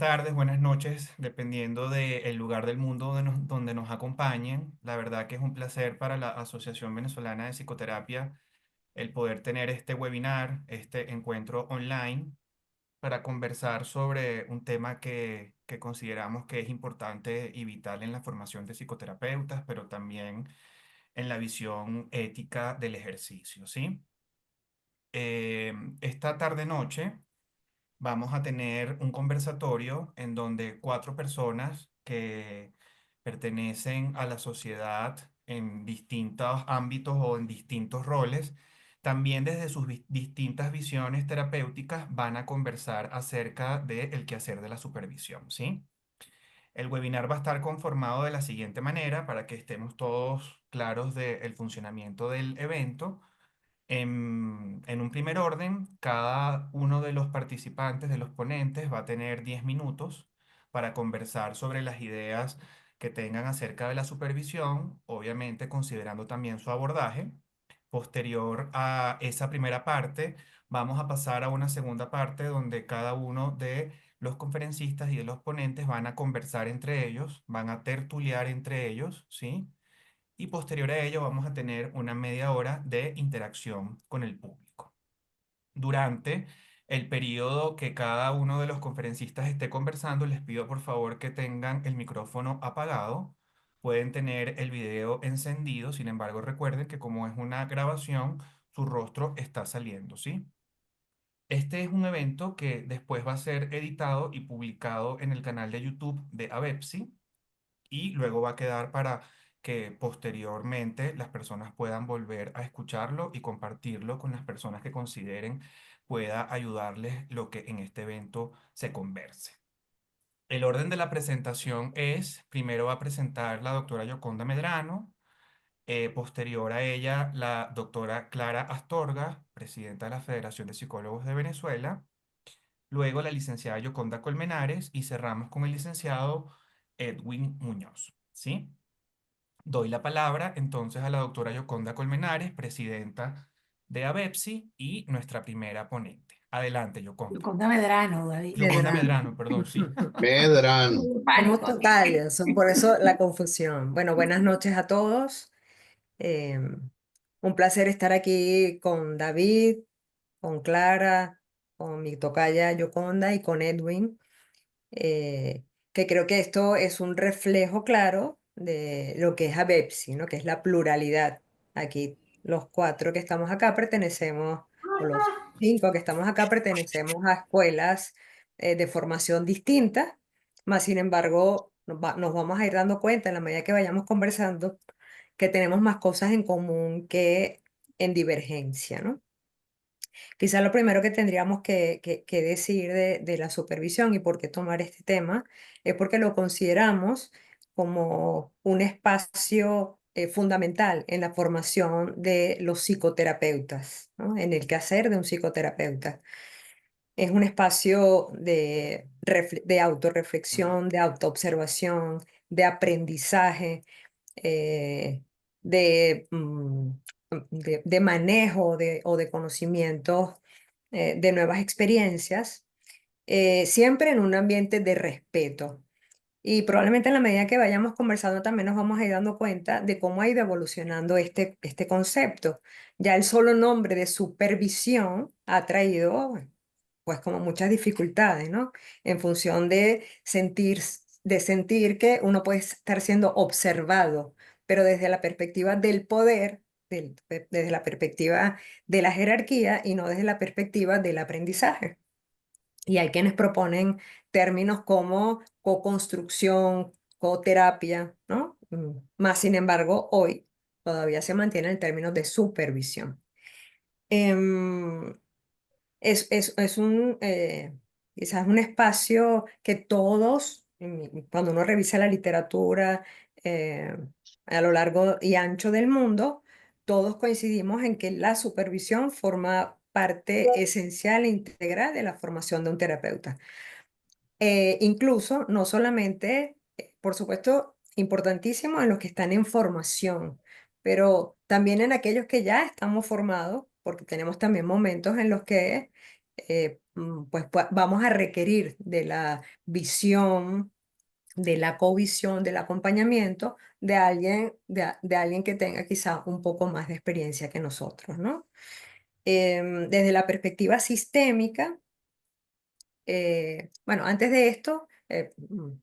tardes, buenas noches, dependiendo del lugar del mundo donde nos acompañen. La verdad que es un placer para la Asociación Venezolana de Psicoterapia el poder tener este webinar, este encuentro online para conversar sobre un tema que consideramos que es importante y vital en la formación de psicoterapeutas, pero también en la visión ética del ejercicio, ¿sí? Esta tarde-noche vamos a tener un conversatorio en donde cuatro personas que pertenecen a la sociedad en distintos ámbitos o en distintos roles, también desde sus distintas visiones terapéuticas van a conversar acerca del quehacer de la supervisión, ¿sí? El webinar va a estar conformado de la siguiente manera para que estemos todos claros del funcionamiento del evento. En un primer orden, cada uno de los participantes, de los ponentes, va a tener 10 minutos para conversar sobre las ideas que tengan acerca de la supervisión, obviamente considerando también su abordaje. Posterior a esa primera parte, vamos a pasar a una segunda parte donde cada uno de los conferencistas y de los ponentes van a conversar entre ellos, van a tertuliar entre ellos, ¿sí? Y posterior a ello vamos a tener una media hora de interacción con el público. Durante el periodo que cada uno de los conferencistas esté conversando, les pido por favor que tengan el micrófono apagado. Pueden tener el video encendido, sin embargo recuerden que como es una grabación, su rostro está saliendo, ¿sí? Este es un evento que después va a ser editado y publicado en el canal de YouTube de ABEPSI y luego va a quedar para que posteriormente las personas puedan volver a escucharlo y compartirlo con las personas que consideren pueda ayudarles lo que en este evento se converse. El orden de la presentación es, primero va a presentar la doctora Yoconda Medrano, posterior a ella la doctora Clara Astorga, presidenta de la Federación de Psicólogos de Venezuela, luego la licenciada Yoconda Colmenares y cerramos con el licenciado Edwin Muñoz, ¿sí? Doy la palabra entonces a la doctora Yoconda Colmenares, presidenta de ABEPSI y nuestra primera ponente. Adelante, Yoconda. Yoconda Medrano, David. Yoconda Medrano, perdón, sí. Medrano. Pánico total, son por eso la confusión. Bueno, buenas noches a todos. Eh, un placer estar aquí con David, con Clara, con mi tocaya Yoconda y con Edwin, que creo que esto es un reflejo claro de lo que es ABEPSI, ¿no? Que es la pluralidad. Aquí los cuatro que estamos acá pertenecemos, o los cinco que estamos acá pertenecemos a escuelas de formación distintas, más sin embargo nos vamos a ir dando cuenta en la medida que vayamos conversando que tenemos más cosas en común que en divergencia, ¿no? Quizá lo primero que tendríamos que decir de la supervisión y por qué tomar este tema es porque lo consideramos como un espacio fundamental en la formación de los psicoterapeutas, ¿no? En el quehacer de un psicoterapeuta. Es un espacio de autorreflexión, de autoobservación, de aprendizaje, eh, de, mm, de manejo o de conocimientos de nuevas experiencias, siempre en un ambiente de respeto. Y probablemente en la medida que vayamos conversando también nos vamos a ir dando cuenta de cómo ha ido evolucionando este concepto. Ya el solo nombre de supervisión ha traído pues como muchas dificultades, ¿no? En función de sentir que uno puede estar siendo observado, pero desde la perspectiva del poder, desde la perspectiva de la jerarquía y no desde la perspectiva del aprendizaje. Y hay quienes proponen términos como co-construcción, coterapia, ¿no? Más sin embargo, hoy todavía se mantiene el término de supervisión. Em, es quizás un espacio que todos, cuando uno revisa la literatura eh, a lo largo y ancho del mundo, todos coincidimos en que la supervisión forma parte esencial e integral de la formación de un terapeuta. Incluso, no solamente, por supuesto, importantísimo en los que están en formación, pero también en aquellos que ya estamos formados, porque tenemos también momentos en los que pues vamos a requerir de la visión, de la covisión, del acompañamiento de alguien, de alguien que tenga quizá un poco más de experiencia que nosotros, ¿no? Desde la perspectiva sistémica, bueno, antes de esto,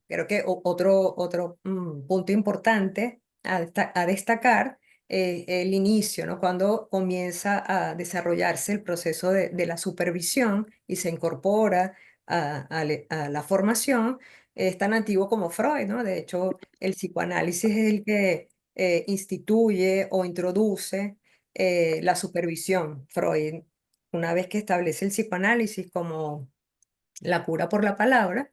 creo que otro punto importante a destacar, el inicio, ¿no? Cuando comienza a desarrollarse el proceso de la supervisión y se incorpora a la formación, es tan antiguo como Freud, ¿no? De hecho, el psicoanálisis es el que instituye o introduce la supervisión. Freud, una vez que establece el psicoanálisis como la cura por la palabra,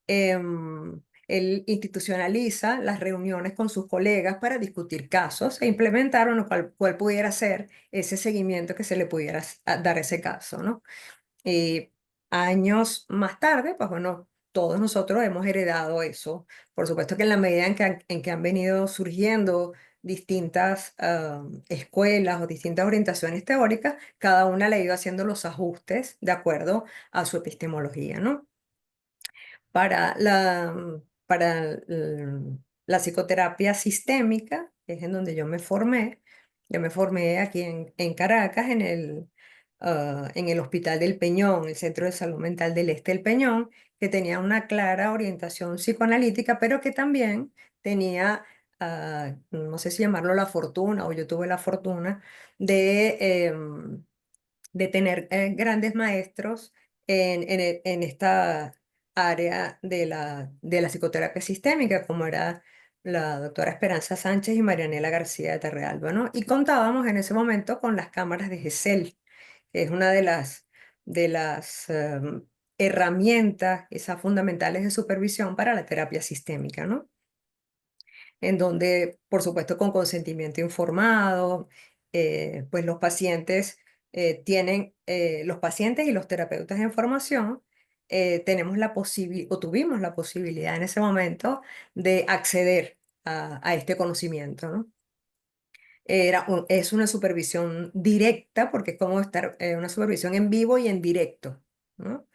él institucionaliza las reuniones con sus colegas para discutir casos e implementar cuál pudiera ser ese seguimiento que se le pudiera dar a ese caso, ¿no? Y años más tarde, pues bueno, todos nosotros hemos heredado eso. Por supuesto que en la medida en que han venido surgiendo distintas escuelas o distintas orientaciones teóricas, cada una le ha ido haciendo los ajustes de acuerdo a su epistemología, ¿no? Para la psicoterapia sistémica, que es en donde yo me formé aquí en Caracas, en el Hospital del Peñón, el Centro de Salud Mental del Este del Peñón, que tenía una clara orientación psicoanalítica, pero que también tenía, no sé si llamarlo la fortuna, o yo tuve la fortuna de tener grandes maestros en esta área de la psicoterapia sistémica, como era la doctora Esperanza Sánchez y Marianela García de Terrealba, ¿no? Y contábamos en ese momento con las cámaras de GESEL, que es una de las herramientas, esas fundamentales de supervisión para la terapia sistémica, ¿no? En donde, por supuesto, con consentimiento informado, pues los pacientes y los terapeutas en formación tenemos la posibilidad, o tuvimos la posibilidad en ese momento de acceder a este conocimiento, ¿no? Es una supervisión directa, porque es como estar una supervisión en vivo y en directo, ¿no?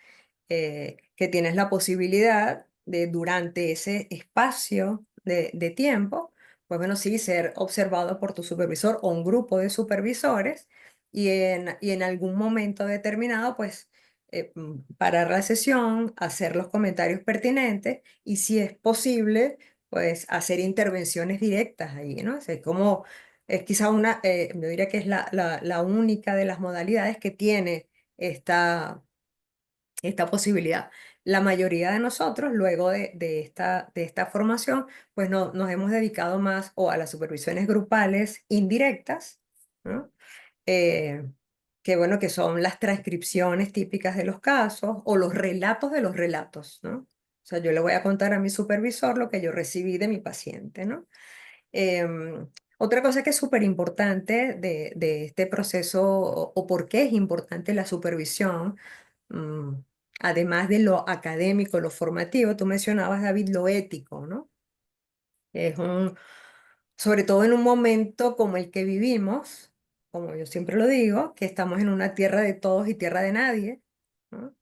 Que tienes la posibilidad de, durante ese espacio de tiempo, pues bueno, sí, ser observado por tu supervisor o un grupo de supervisores, y en algún momento determinado, pues parar la sesión, hacer los comentarios pertinentes y, si es posible, pues hacer intervenciones directas ahí, ¿no? O sea, como es quizá yo diría que es la única de las modalidades que tiene esta posibilidad. La mayoría de nosotros, luego de esta formación, pues nos hemos dedicado más o a las supervisiones grupales indirectas, ¿no? Eh, que bueno, que son las transcripciones típicas de los casos o los relatos de los relatos, ¿no? O sea, yo le voy a contar a mi supervisor lo que yo recibí de mi paciente, ¿no? Otra cosa que es súper importante de este proceso, o por qué es importante la supervisión, mm, además de lo académico, lo formativo, tú mencionabas, David, lo ético, ¿no? Es sobre todo en un momento como el que vivimos, como yo siempre lo digo, que estamos en una tierra de todos y tierra de nadie, ¿no?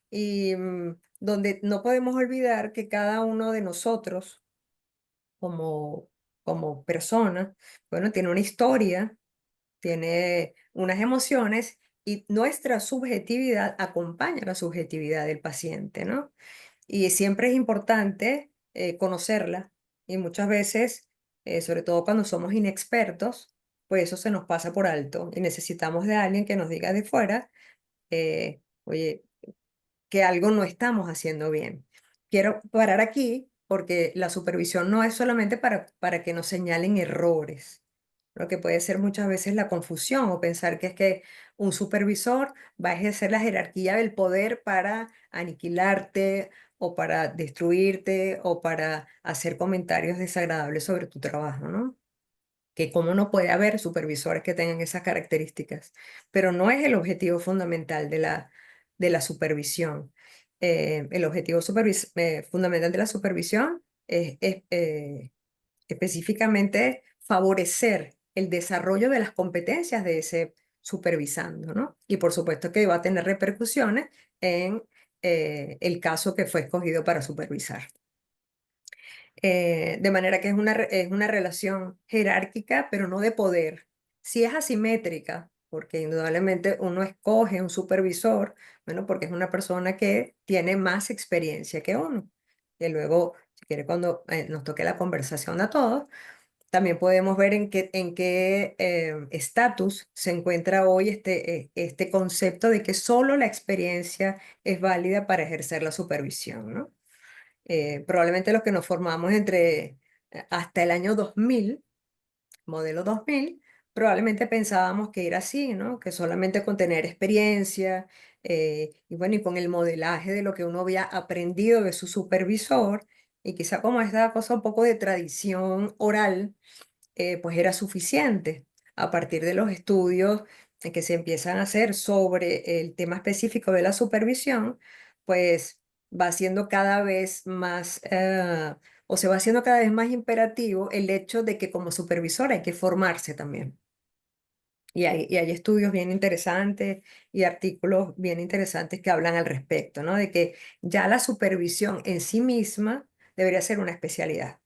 Y donde no podemos olvidar que cada uno de nosotros, como, como persona, bueno, tiene una historia, tiene unas emociones, y nuestra subjetividad acompaña la subjetividad del paciente, ¿no? Y siempre es importante conocerla, y muchas veces, sobre todo cuando somos inexpertos, pues eso se nos pasa por alto y necesitamos de alguien que nos diga de fuera, oye, que algo no estamos haciendo bien. Quiero parar aquí porque la supervisión no es solamente para que nos señalen errores. Lo que puede ser muchas veces la confusión, o pensar que es que un supervisor va a ejercer la jerarquía del poder para aniquilarte o para destruirte o para hacer comentarios desagradables sobre tu trabajo, ¿no? Que cómo no puede haber supervisores que tengan esas características, pero no es el objetivo fundamental de la supervisión. El objetivo fundamental de la supervisión es específicamente favorecer el desarrollo de las competencias supervisando, ¿no? Y por supuesto que va a tener repercusiones en el caso que fue escogido para supervisar. De manera que es una relación jerárquica, pero no de poder. Sí es asimétrica, porque indudablemente uno escoge un supervisor, bueno, porque es una persona que tiene más experiencia que uno. Y luego, si quiere, cuando nos toque la conversación a todos, también podemos ver en qué estatus se encuentra hoy este concepto de que solo la experiencia es válida para ejercer la supervisión, ¿no? Probablemente los que nos formamos hasta el año 2000, modelo 2000, probablemente pensábamos que era así, ¿no? Que solamente con tener experiencia y bueno, y con el modelaje de lo que uno había aprendido de su supervisor, y quizá como esta cosa un poco de tradición oral, pues era suficiente. A partir de los estudios que se empiezan a hacer sobre el tema específico de la supervisión, pues va siendo cada vez más, o se va haciendo cada vez más imperativo el hecho de que como supervisor hay que formarse también. Y hay estudios bien interesantes y artículos bien interesantes que hablan al respecto, ¿no? De que ya la supervisión en sí misma debería ser una especialidad,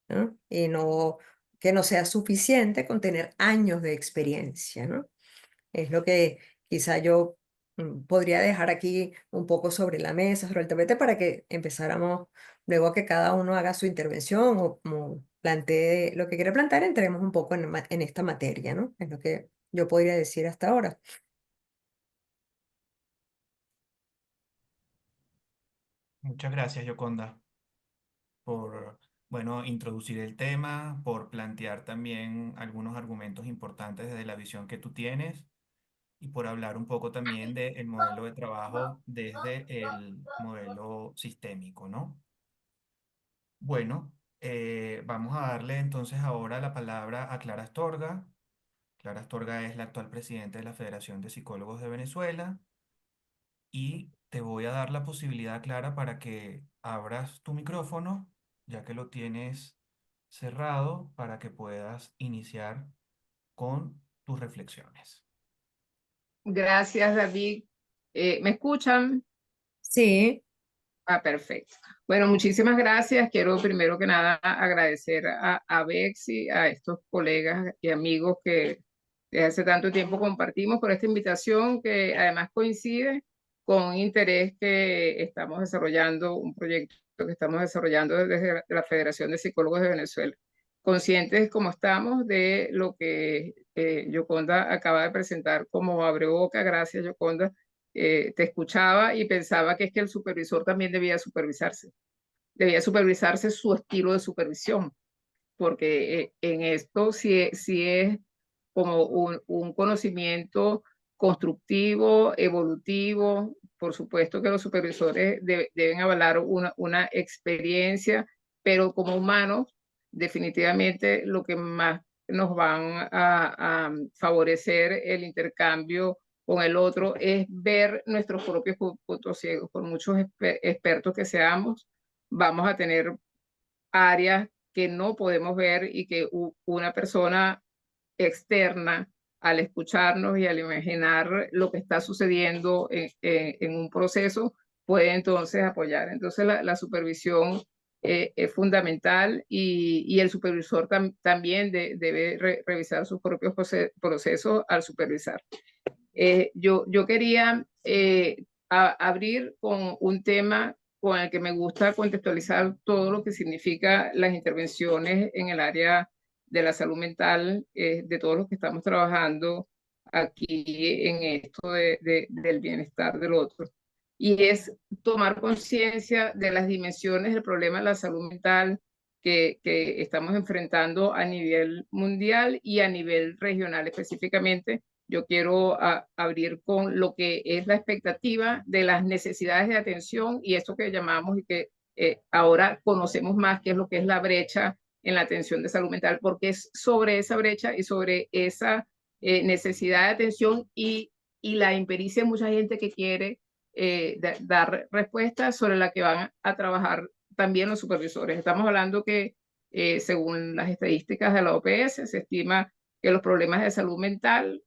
¿no? Y no, que no sea suficiente con tener años de experiencia, ¿no? Es lo que quizá yo podría dejar aquí un poco sobre la mesa, sobre el tapete, para que empezáramos luego a que cada uno haga su intervención o como plantee lo que quiere plantear, entremos un poco en esta materia, ¿no? Es lo que yo podría decir hasta ahora. Muchas gracias, Yoconda, por, bueno, introducir el tema, por plantear también algunos argumentos importantes desde la visión que tú tienes y por hablar un poco también del modelo de trabajo desde el modelo sistémico, ¿no? Bueno, vamos a darle entonces ahora la palabra a Clara Astorga. Clara Astorga es la actual presidenta de la Federación de Psicólogos de Venezuela y te voy a dar la posibilidad, Clara, para que abras tu micrófono, ya que lo tienes cerrado, para que puedas iniciar con tus reflexiones. Gracias, David. ¿Me escuchan? Sí, Ah, perfecto. Bueno, muchísimas gracias. Quiero primero que nada agradecer a Bexy, a estos colegas y amigos que desde hace tanto tiempo compartimos por esta invitación que además coincide con un interés que estamos desarrollando, un proyecto que estamos desarrollando desde la Federación de Psicólogos de Venezuela. Conscientes como estamos de lo que Yoconda acaba de presentar como abreboca. Gracias, Yoconda. Te escuchaba y pensaba que es que el supervisor también debía supervisarse su estilo de supervisión, porque en esto sí es como un conocimiento constructivo, evolutivo. Por supuesto que los supervisores deben avalar una experiencia, pero como humanos, definitivamente lo que más nos van a favorecer el intercambio con el otro es ver nuestros propios puntos ciegos. Por muchos expertos que seamos, vamos a tener áreas que no podemos ver y que una persona externa, al escucharnos y al imaginar lo que está sucediendo en un proceso, puede entonces apoyar. Entonces la supervisión es fundamental y el supervisor también debe revisar sus propios procesos al supervisar. Yo quería abrir con un tema con el que me gusta contextualizar todo lo que significa las intervenciones en el área de la salud mental, de todos los que estamos trabajando aquí en esto del bienestar del otro. Y es tomar conciencia de las dimensiones del problema de la salud mental que estamos enfrentando a nivel mundial y a nivel regional específicamente. Yo quiero abrir con lo que es la expectativa de las necesidades de atención y esto que llamamos y que ahora conocemos más, que es lo que es la brecha en la atención de salud mental, porque es sobre esa brecha y sobre esa necesidad de atención y la impericia de mucha gente que quiere dar respuestas sobre la que van a trabajar también los supervisores. Estamos hablando que según las estadísticas de la OPS se estima que los problemas de salud mental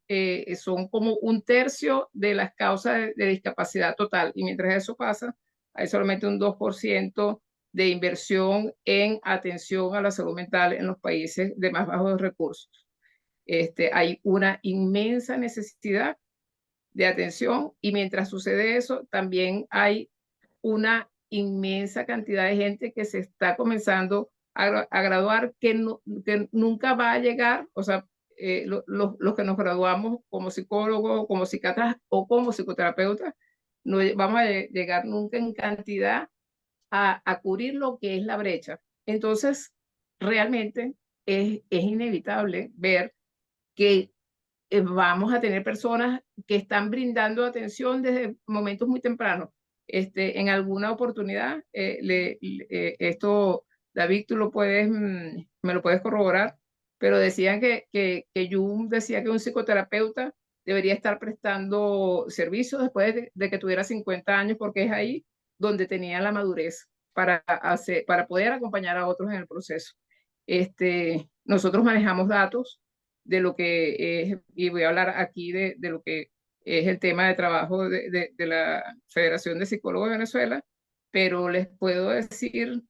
son como 1/3 de las causas de discapacidad total. Y mientras eso pasa, hay solamente un 2% de inversión en atención a la salud mental en los países de más bajos recursos. Hay una inmensa necesidad de atención y mientras sucede eso, también hay una inmensa cantidad de gente que se está comenzando a graduar que nunca va a llegar, o sea, los que nos graduamos como psicólogos, como psiquiatras o como psicoterapeutas, no vamos a llegar nunca en cantidad a cubrir lo que es la brecha. Entonces, realmente es inevitable ver que vamos a tener personas que están brindando atención desde momentos muy tempranos. En alguna oportunidad, esto, David, tú lo puedes, me lo puedes corroborar, pero decían que Jung decía que un psicoterapeuta debería estar prestando servicios después de que tuviera 50 años, porque es ahí donde tenía la madurez para poder acompañar a otros en el proceso. Nosotros manejamos datos de lo que es, y voy a hablar aquí de lo que es el tema de trabajo de la Federación de Psicólogos de Venezuela, pero les puedo decir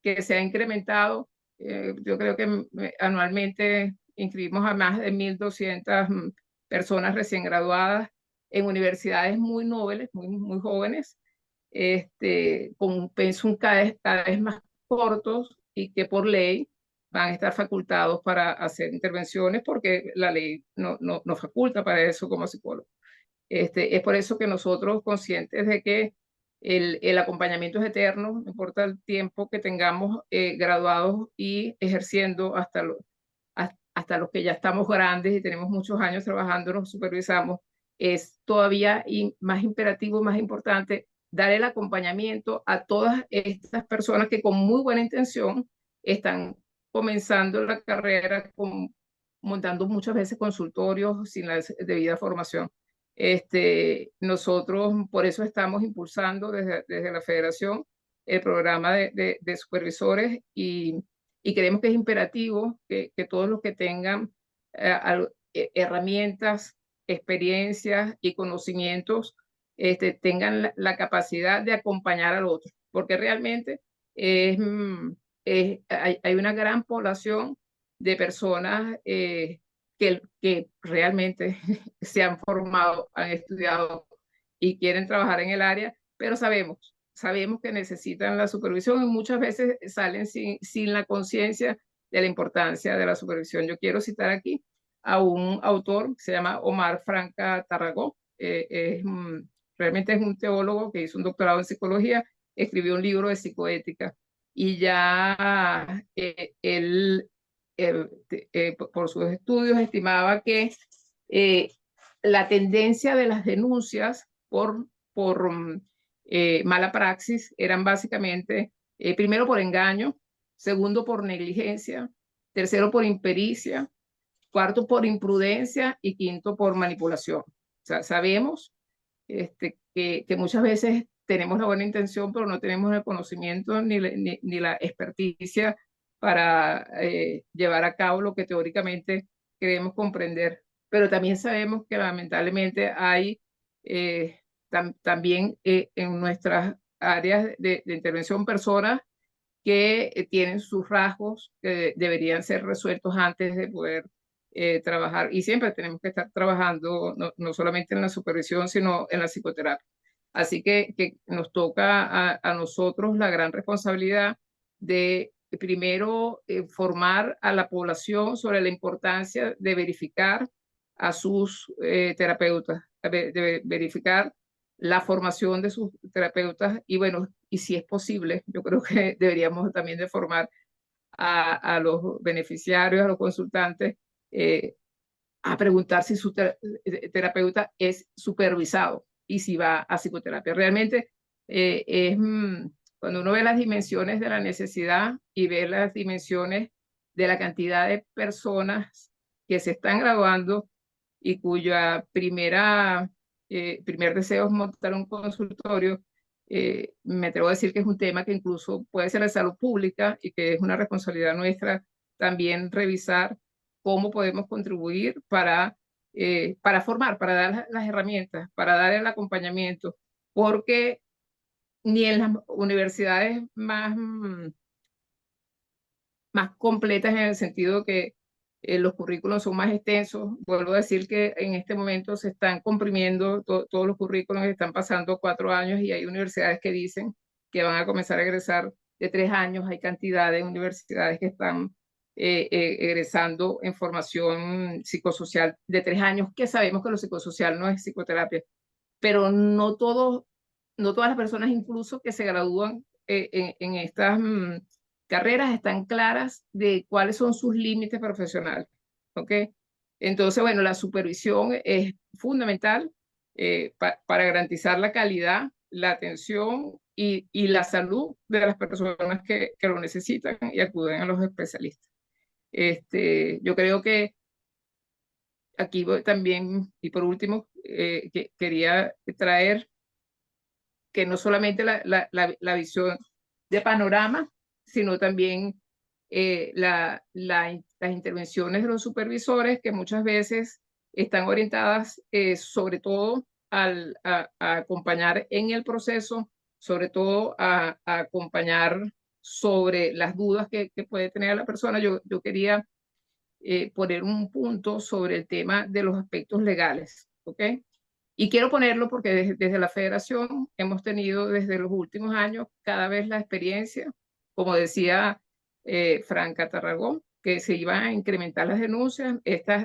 que se ha incrementado, yo creo que anualmente inscribimos a más de 1.200 personas recién graduadas en universidades muy nobles, muy jóvenes, con un pensum cada vez más cortos y que por ley van a estar facultados para hacer intervenciones porque la ley no faculta para eso como psicólogo. Es por eso que nosotros, conscientes de que el acompañamiento es eterno, no importa el tiempo que tengamos graduados y ejerciendo hasta los que ya estamos grandes y tenemos muchos años trabajando, nos supervisamos, es todavía más imperativo, más importante dar el acompañamiento a todas estas personas que con muy buena intención están comenzando la carrera montando muchas veces consultorios sin la debida formación. Nosotros por eso estamos impulsando desde la Federación el programa de supervisores y creemos que es imperativo que todos los que tengan herramientas, experiencias y conocimientos tengan la capacidad de acompañar al otro, porque realmente hay una gran población de personas que realmente se han formado, han estudiado y quieren trabajar en el área, pero sabemos que necesitan la supervisión y muchas veces salen sin la conciencia de la importancia de la supervisión. Yo quiero citar aquí a un autor que se llama Omar Franca Tarragó. Realmente es un teólogo que hizo un doctorado en psicología, escribió un libro de psicoética y ya él, por sus estudios, estimaba que la tendencia de las denuncias por mala praxis eran básicamente, primero por engaño, segundo por negligencia, tercero por impericia, cuarto por imprudencia y quinto por manipulación. O sea, sabemos que muchas veces tenemos la buena intención, pero no tenemos el conocimiento ni la experticia para llevar a cabo lo que teóricamente queremos comprender. Pero también sabemos que lamentablemente hay también en nuestras áreas de intervención personas que tienen sus rasgos que deberían ser resueltos antes de poder trabajar. Y siempre tenemos que estar trabajando no solamente en la supervisión, sino en la psicoterapia. Así que nos toca a nosotros la gran responsabilidad de primero formar a la población sobre la importancia de verificar a sus terapeutas, de verificar la formación de sus terapeutas y bueno, y si es posible, yo creo que deberíamos también de formar a los beneficiarios, a los consultantes, a preguntar si su terapeuta es supervisado y si va a psicoterapia. Realmente cuando uno ve las dimensiones de la necesidad y ve las dimensiones de la cantidad de personas que se están graduando y cuya primer deseo es montar un consultorio, me atrevo a decir que es un tema que incluso puede ser de salud pública y que es una responsabilidad nuestra también revisar cómo podemos contribuir para formar, para dar las herramientas, para dar el acompañamiento, porque ni en las universidades más completas en el sentido que los currículos son más extensos. Vuelvo a decir que en este momento se están comprimiendo todos los currículos, están pasando 4 años y hay universidades que dicen que van a comenzar a egresar de 3 años. Hay cantidad de universidades que están egresando en formación psicosocial de 3 años, que sabemos que lo psicosocial no es psicoterapia, pero no todas las personas incluso que se gradúan en estas carreras están claras de cuáles son sus límites profesionales, ¿ok? Entonces, bueno, la supervisión es fundamental para garantizar la calidad, la atención y la salud de las personas que lo necesitan y acuden a los especialistas. Yo creo que aquí también, y por último, quería traer que no solamente la visión de panorama, sino también las intervenciones de los supervisores, que muchas veces están orientadas sobre todo a acompañar en el proceso, sobre todo a acompañar sobre las dudas que puede tener la persona. Yo quería poner un punto sobre el tema de los aspectos legales, ¿ok? Y quiero ponerlo porque desde la federación hemos tenido desde los últimos años cada vez la experiencia, como decía Franca Tarragón, que se iban a incrementar las denuncias.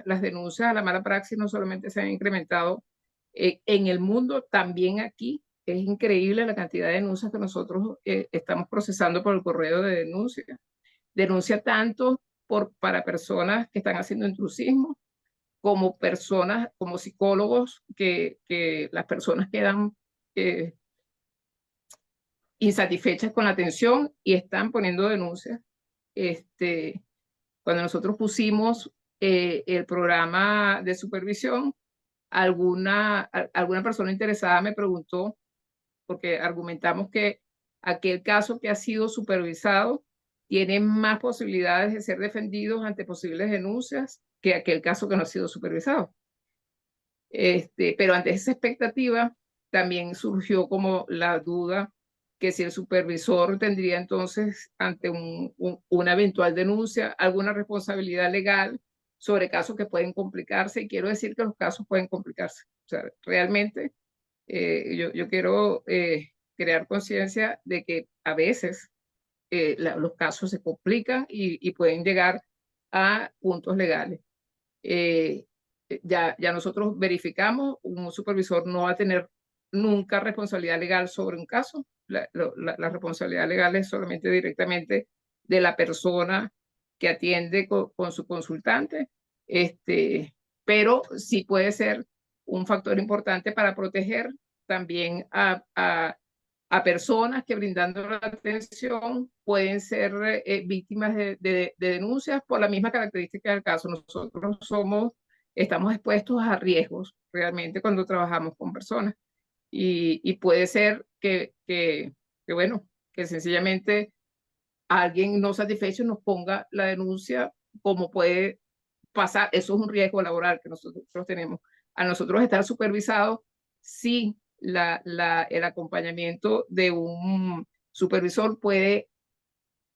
Las denuncias a la mala praxis no solamente se han incrementado en el mundo, también aquí. Es increíble la cantidad de denuncias que nosotros estamos procesando por el correo de denuncia. Denuncia tanto para personas que están haciendo intrusismo, como personas, como psicólogos, que las personas quedan insatisfechas con la atención y están poniendo denuncias. Cuando nosotros pusimos el programa de supervisión, alguna persona interesada me preguntó, porque argumentamos que aquel caso que ha sido supervisado tiene más posibilidades de ser defendidos ante posibles denuncias que aquel caso que no ha sido supervisado. Pero ante esa expectativa también surgió como la duda que si el supervisor tendría entonces ante una eventual denuncia alguna responsabilidad legal sobre casos que pueden complicarse, y quiero decir que los casos pueden complicarse. O sea, realmente yo quiero crear conciencia de que a veces los casos se complican y pueden llegar a puntos legales. Ya nosotros verificamos, un supervisor no va a tener nunca responsabilidad legal sobre un caso. La responsabilidad legal es solamente directamente de la persona que atiende con su consultante, pero sí puede ser un factor importante para proteger también a personas que, brindando la atención, pueden ser víctimas de denuncias por la misma característica del caso. Nosotros estamos expuestos a riesgos realmente cuando trabajamos con personas, y puede ser bueno, que sencillamente alguien no satisfecho nos ponga la denuncia, como puede pasar. Eso es un riesgo laboral que nosotros tenemos. A nosotros estar supervisados, sí, el acompañamiento de un supervisor puede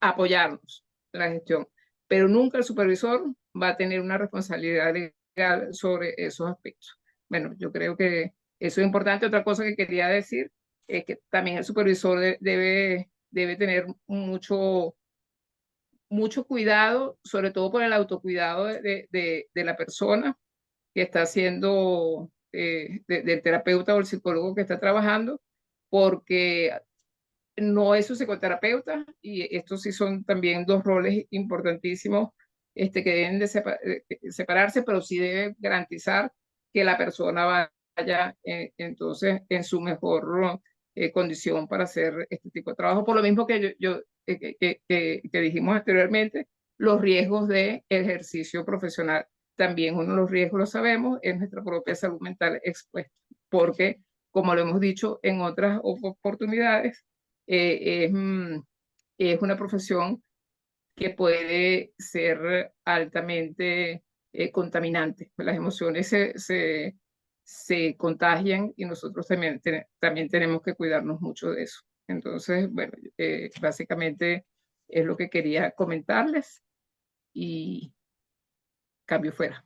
apoyarnos en la gestión, pero nunca el supervisor va a tener una responsabilidad legal sobre esos aspectos. Bueno, yo creo que eso es importante. Otra cosa que quería decir es que también el supervisor debe tener mucho cuidado, sobre todo por el autocuidado de la persona que está haciendo, del terapeuta o el psicólogo que está trabajando, porque no es su psicoterapeuta, y estos sí son también dos roles importantísimos que deben de separarse, pero sí debe garantizar que la persona vaya entonces en su mejor condición para hacer este tipo de trabajo. Por lo mismo que que dijimos anteriormente, los riesgos de ejercicio profesional. También uno de los riesgos, lo sabemos, es nuestra propia salud mental expuesta, porque, como lo hemos dicho en otras oportunidades, es una profesión que puede ser altamente contaminantes. Las emociones se contagian y nosotros también tenemos que cuidarnos mucho de eso. Entonces, bueno, básicamente es lo que quería comentarles y cambio fuera.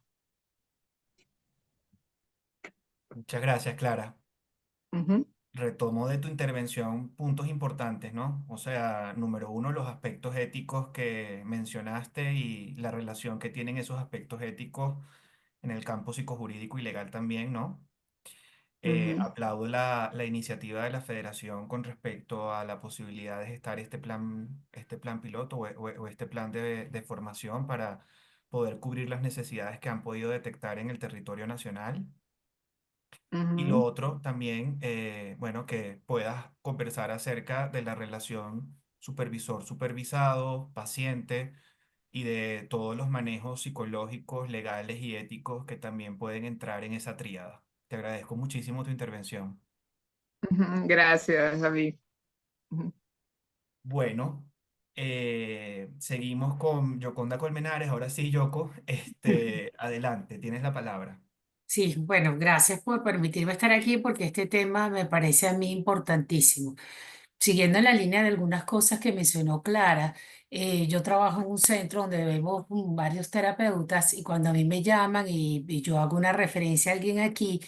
Muchas gracias, Clara. Ujú, Retomo de tu intervención puntos importantes, ¿no? O sea, número uno, los aspectos éticos que mencionaste y la relación que tienen esos aspectos éticos en el campo psicojurídico y legal también, ¿no? ujú, Aplaudo la iniciativa de la Federación con respecto a la posibilidad de gestar este plan piloto o este plan de formación para poder cubrir las necesidades que han podido detectar en el territorio nacional. Y lo ujú, otro también, bueno, que puedas conversar acerca de la relación supervisor-supervisado, paciente y de todos los manejos psicológicos, legales y éticos que también pueden entrar en esa tríada. Te agradezco muchísimo tu intervención. ujú. Gracias, David. Ujú. Bueno, seguimos con Yoconda Colmenares. Ahora sí, Yoko, adelante, tienes la palabra. Sí, bueno, gracias por permitirme estar aquí porque este tema me parece a mí importantísimo. Siguiendo en la línea de algunas cosas que mencionó Clara, yo trabajo en un centro donde vemos varios terapeutas y cuando a mí me llaman y yo hago una referencia a alguien aquí,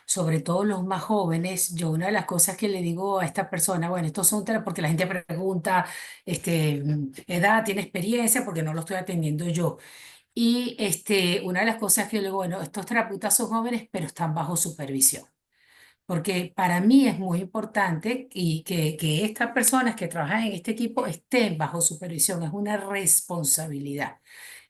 sobre todo los más jóvenes, yo una de las cosas que le digo a esta persona, bueno, estos son porque la gente pregunta, edad, tiene experiencia, porque no lo estoy atendiendo yo. Y una de las cosas que yo le digo, bueno, estos terapeutas son jóvenes, pero están bajo supervisión. Porque para mí es muy importante y que estas personas que trabajan en este equipo estén bajo supervisión, es una responsabilidad.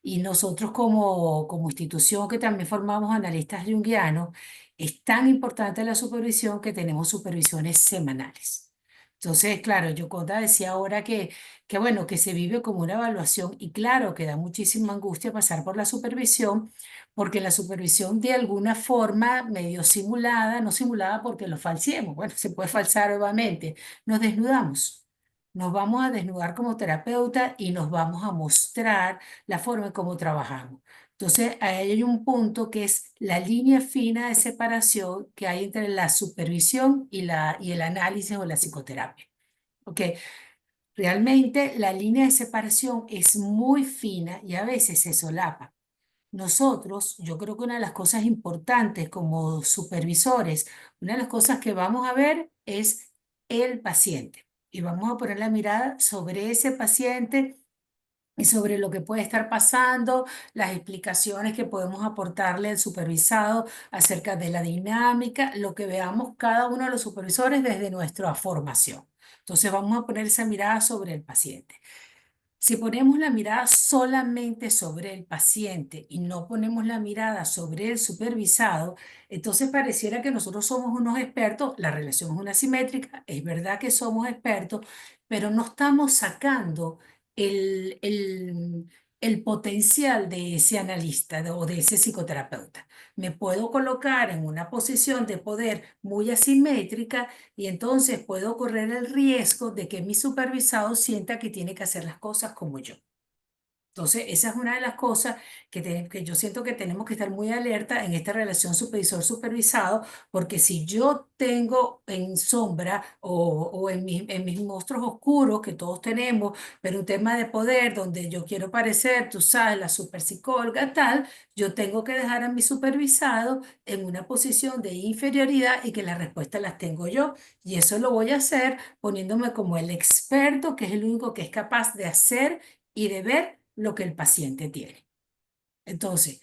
Y nosotros como institución que también formamos analistas junguianos, es tan importante la supervisión que tenemos supervisiones semanales. Entonces, claro, Yoconda decía ahora que bueno, que se vive como una evaluación y claro, que da muchísima angustia pasar por la supervisión porque la supervisión de alguna forma medio simulada, no simulada porque lo falseemos, bueno, se puede falsar obviamente, nos desnudamos. Nos vamos a desnudar como terapeuta y nos vamos a mostrar la forma en cómo trabajamos. Entonces, ahí hay un punto que es la línea fina de separación que hay entre la supervisión y el análisis o la psicoterapia. ¿Ok? Realmente la línea de separación es muy fina y a veces se solapa. Nosotros, yo creo que una de las cosas importantes como supervisores, una de las cosas que vamos a ver es el paciente y vamos a poner la mirada sobre ese paciente y sobre lo que puede estar pasando, las explicaciones que podemos aportarle al supervisado acerca de la dinámica, lo que veamos cada uno de los supervisores desde nuestra formación. Entonces vamos a poner esa mirada sobre el paciente. Si ponemos la mirada solamente sobre el paciente y no ponemos la mirada sobre el supervisado, entonces pareciera que nosotros somos unos expertos, la relación es una simétrica, es verdad que somos expertos, pero no estamos sacando el, el, el potencial de ese analista o de ese psicoterapeuta. Me puedo colocar en una posición de poder muy asimétrica y entonces puedo correr el riesgo de que mi supervisado sienta que tiene que hacer las cosas como yo. Entonces, esa es una de las cosas que yo siento que tenemos que estar muy alerta en esta relación supervisor-supervisado, porque si yo tengo en sombra o en mis monstruos oscuros que todos tenemos, pero un tema de poder donde yo quiero parecer, tú sabes, la superpsicóloga tal, yo tengo que dejar a mi supervisado en una posición de inferioridad y que las respuestas las tengo yo. Y eso lo voy a hacer poniéndome como el experto, que es el único que es capaz de hacer y de ver lo que el paciente tiene. Entonces,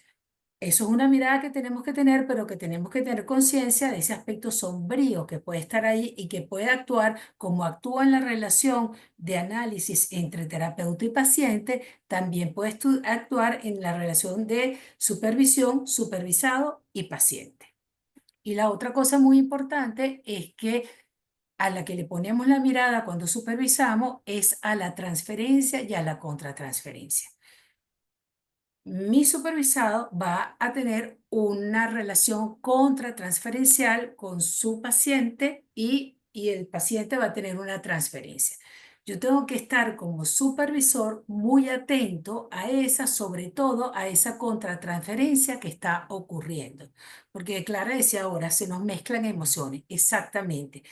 eso es una mirada que tenemos que tener, pero que tenemos que tener conciencia de ese aspecto sombrío que puede estar ahí y que puede actuar como actúa en la relación de análisis entre terapeuta y paciente, también puede actuar en la relación de supervisión, supervisado y paciente. Y la otra cosa muy importante es que a la que le ponemos la mirada cuando supervisamos es a la transferencia y a la contratransferencia. Mi supervisado va a tener una relación contratransferencial con su paciente y el paciente va a tener una transferencia. Yo tengo que estar como supervisor muy atento a esa, sobre todo a esa contratransferencia que está ocurriendo. Porque Clara decía ahora, se nos mezclan emociones. Exactamente.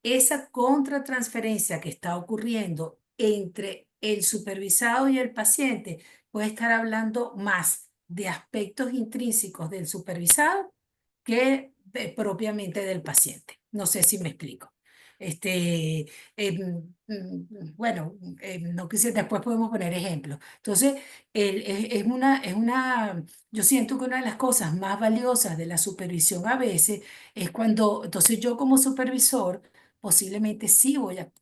Esa contratransferencia que está ocurriendo entre el supervisado y el paciente puede estar hablando más de aspectos intrínsecos del supervisado propiamente del paciente. No sé si me explico. Bueno, no quisiera, después podemos poner ejemplos. Entonces, yo siento que una de las cosas más valiosas de la supervisión a veces es cuando, entonces yo como supervisor, posiblemente sí voy a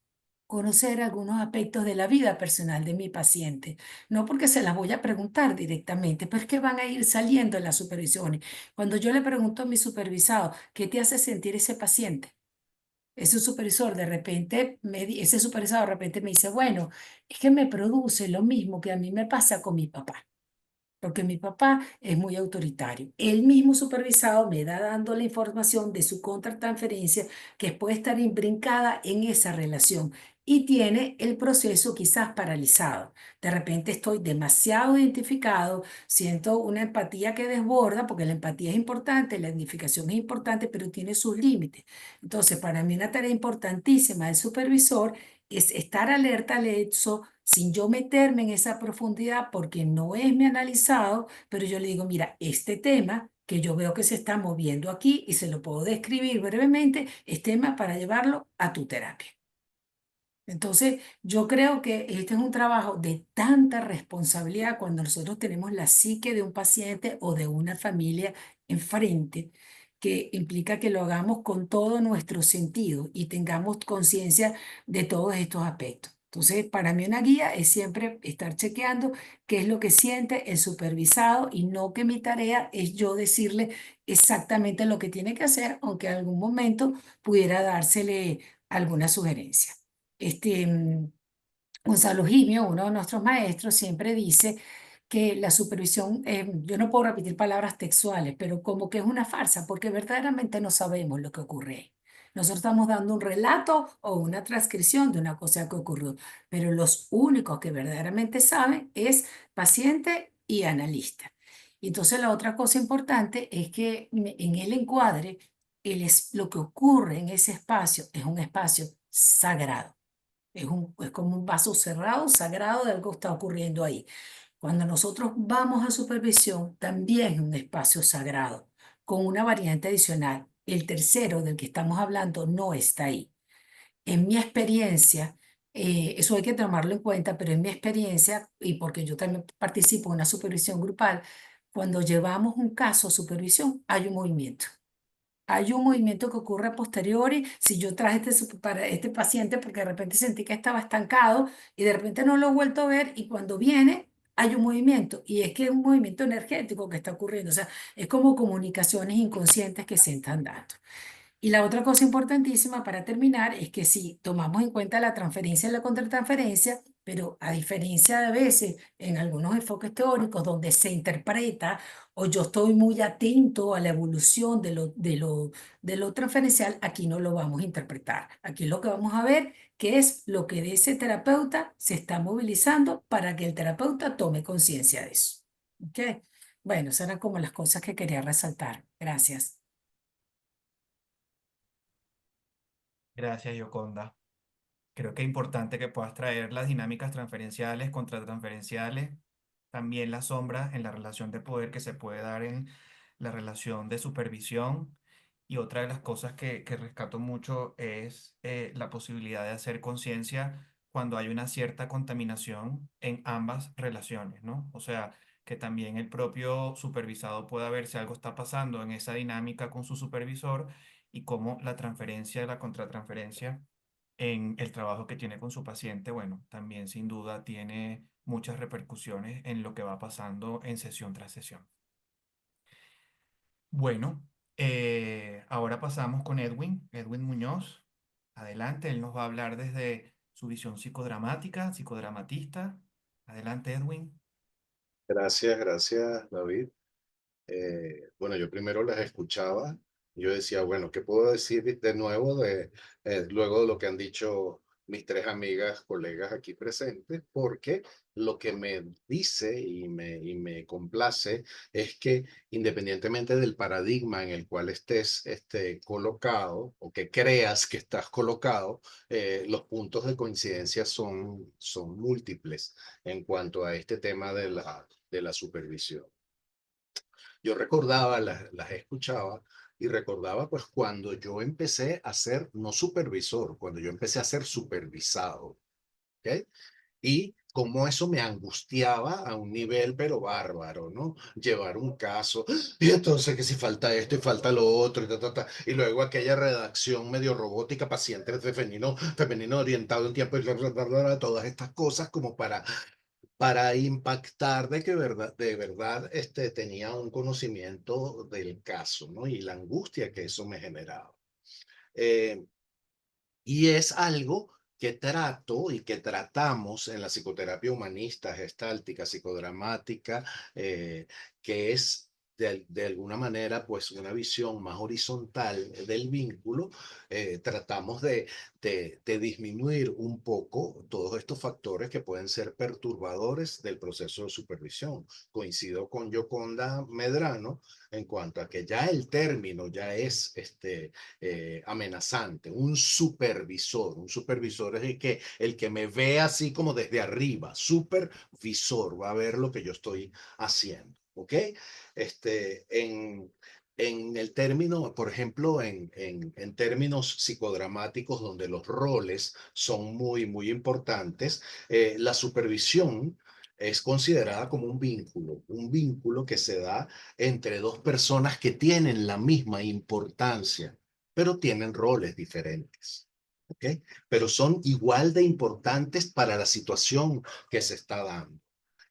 conocer algunos aspectos de la vida personal de mi paciente, no porque se las voy a preguntar directamente, pero es que van a ir saliendo en las supervisiones. Cuando yo le pregunto a mi supervisado, ¿qué te hace sentir ese paciente? Ese supervisor de repente, ese supervisor de repente me dice, bueno, es que me produce lo mismo que a mí me pasa con mi papá porque mi papá es muy autoritario. El mismo supervisado me da dando la información de su contratransferencia que puede estar imbrincada en esa relación y tiene el proceso quizás paralizado. De repente estoy demasiado identificado, siento una empatía que desborda, porque la empatía es importante, la identificación es importante, pero tiene sus límites. Entonces, para mí una tarea importantísima del supervisor es estar alerta al eso sin yo meterme en esa profundidad porque no es mi analizado, pero yo le digo, mira, este tema que yo veo que se está moviendo aquí y se lo puedo describir brevemente, es tema para llevarlo a tu terapia. Entonces, yo creo que este es un trabajo de tanta responsabilidad cuando nosotros tenemos la psique de un paciente o de una familia enfrente, que implica que lo hagamos con todo nuestro sentido y tengamos conciencia de todos estos aspectos. Entonces, para mí una guía es siempre estar chequeando qué es lo que siente el supervisado y no que mi tarea es yo decirle exactamente lo que tiene que hacer, aunque en algún momento pudiera dársele alguna sugerencia. Este, Gonzalo Gimio, uno de nuestros maestros, siempre dice que la supervisión, yo no puedo repetir palabras textuales, pero como que es una farsa, porque verdaderamente no sabemos lo que ocurre ahí. Nosotros estamos dando un relato o una transcripción de una cosa que ocurrió, pero los únicos que verdaderamente saben es paciente y analista. Y entonces la otra cosa importante es que en el encuadre, lo que ocurre en ese espacio es un espacio sagrado. Es como un vaso cerrado, sagrado de algo que está ocurriendo ahí. Cuando nosotros vamos a supervisión, también es un espacio sagrado, con una variante adicional. El tercero del que estamos hablando no está ahí. En mi experiencia, eso hay que tomarlo en cuenta, pero en mi experiencia, y porque yo también participo en una supervisión grupal, cuando llevamos un caso a supervisión, hay un movimiento. Hay un movimiento que ocurre a posteriori. Si yo traje para este paciente porque de repente sentí que estaba estancado y de repente no lo he vuelto a ver y cuando viene hay un movimiento y es que es un movimiento energético que está ocurriendo. O sea, es como comunicaciones inconscientes que se están dando. Y la otra cosa importantísima para terminar es que si tomamos en cuenta la transferencia y la contratransferencia, pero a diferencia de veces en algunos enfoques teóricos donde se interpreta o yo estoy muy atento a la evolución de lo transferencial, aquí no lo vamos a interpretar. Aquí lo que vamos a ver que es lo que de ese terapeuta se está movilizando para que el terapeuta tome conciencia de eso. ¿Ok? Bueno, esas eran como las cosas que quería resaltar. Gracias. Gracias, Yoconda. Creo que es importante que puedas traer las dinámicas transferenciales, contratransferenciales, también la sombra en la relación de poder que se puede dar en la relación de supervisión. Y otra de las cosas que rescato mucho es la posibilidad de hacer conciencia cuando hay una cierta contaminación en ambas relaciones, ¿no? O sea, que también el propio supervisado pueda ver si algo está pasando en esa dinámica con su supervisor y cómo la transferencia, la contratransferencia en el trabajo que tiene con su paciente, bueno, también sin duda tiene muchas repercusiones en lo que va pasando en sesión tras sesión. Bueno, ahora pasamos con Edwin Muñoz. Adelante, él nos va a hablar desde su visión psicodramática, psicodramatista. Adelante, Edwin. Gracias, David. Bueno, yo primero las escuchaba y yo decía, bueno, ¿qué puedo decir de nuevo luego de lo que han dicho mis tres amigas, colegas aquí presentes, porque lo que me dice y me complace es que independientemente del paradigma en el cual estés colocado o que creas que estás colocado, los puntos de coincidencia son múltiples en cuanto a este tema de la supervisión. Yo recordaba, las escuchaba y recordaba pues cuando yo empecé a ser, no supervisor, cuando yo empecé a ser supervisado, ¿ok? Y cómo eso me angustiaba a un nivel pero bárbaro, ¿no? Llevar un caso, y entonces que si falta esto y falta lo otro, y luego aquella redacción medio robótica, paciente femenino orientado en tiempo, y todas estas cosas como para impactar de que de verdad tenía un conocimiento del caso, ¿no? Y la angustia que eso me generaba. Eh, y es algo que trato y que tratamos en la psicoterapia humanista, gestáltica, psicodramática, que es de alguna manera pues una visión más horizontal del vínculo. Tratamos de disminuir un poco todos estos factores que pueden ser perturbadores del proceso de supervisión. Coincido con Yoconda Medrano en cuanto a que ya el término ya es amenazante. Un supervisor es el que me ve así como desde arriba, supervisor, va a ver lo que yo estoy haciendo, ¿ok? Este, en, en el término, por ejemplo, en términos psicodramáticos donde los roles son muy, muy importantes, la supervisión es considerada como un vínculo que se da entre dos personas que tienen la misma importancia, pero tienen roles diferentes. ¿Ok? Pero son igual de importantes para la situación que se está dando.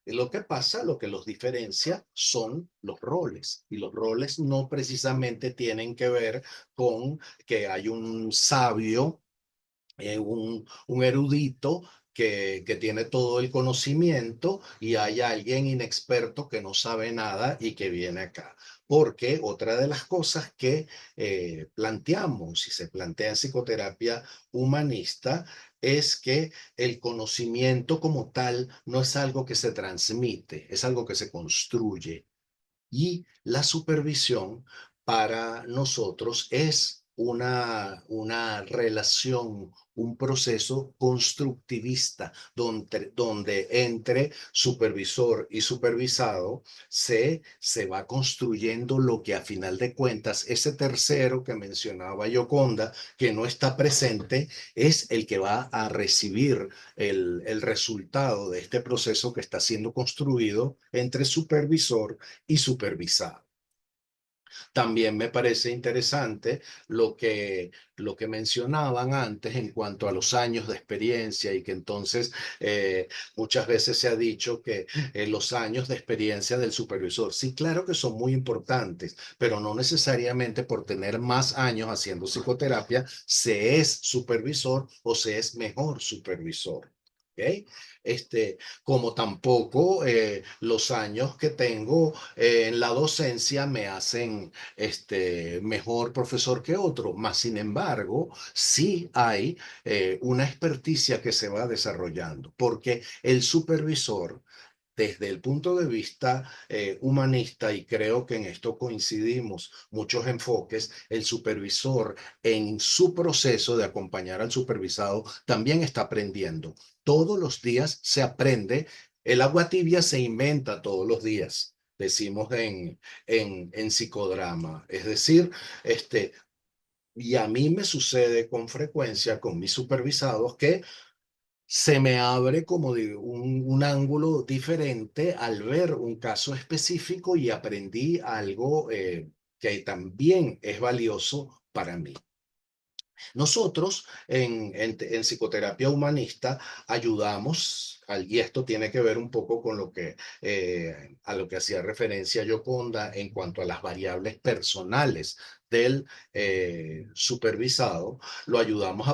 Y lo que pasa, lo que los diferencia son los roles. Y los roles no precisamente tienen que ver con que hay un sabio, un erudito que tiene todo el conocimiento y hay alguien inexperto que no sabe nada y que viene acá. Porque otra de las cosas que planteamos y se plantea en psicoterapia humanista es que el conocimiento como tal no es algo que se transmite, es algo que se construye. Y la supervisión para nosotros es una relación, un proceso constructivista, donde entre supervisor y supervisado se va construyendo lo que a final de cuentas ese tercero que mencionaba Yoconda, que no está presente, es el que va a recibir el resultado de este proceso que está siendo construido entre supervisor y supervisado. También me parece interesante lo que mencionaban antes en cuanto a los años de experiencia y que entonces muchas veces se ha dicho que los años de experiencia del supervisor, sí, claro que son muy importantes, pero no necesariamente por tener más años haciendo psicoterapia se es supervisor o se es mejor supervisor. ¿Ok? Como tampoco los años que tengo en la docencia me hacen mejor profesor que otro, más sin embargo, sí hay una experticia que se va desarrollando, porque el supervisor, desde el punto de vista humanista, y creo que en esto coincidimos muchos enfoques, el supervisor en su proceso de acompañar al supervisado también está aprendiendo. Todos los días se aprende, el agua tibia se inventa todos los días, decimos en psicodrama. Es decir, y a mí me sucede con frecuencia con mis supervisados que se me abre como de un ángulo diferente al ver un caso específico y aprendí algo que también es valioso para mí. Nosotros en psicoterapia humanista ayudamos, y esto tiene que ver un poco con a lo que hacía referencia Yoconda en cuanto a las variables personales del supervisado, lo ayudamos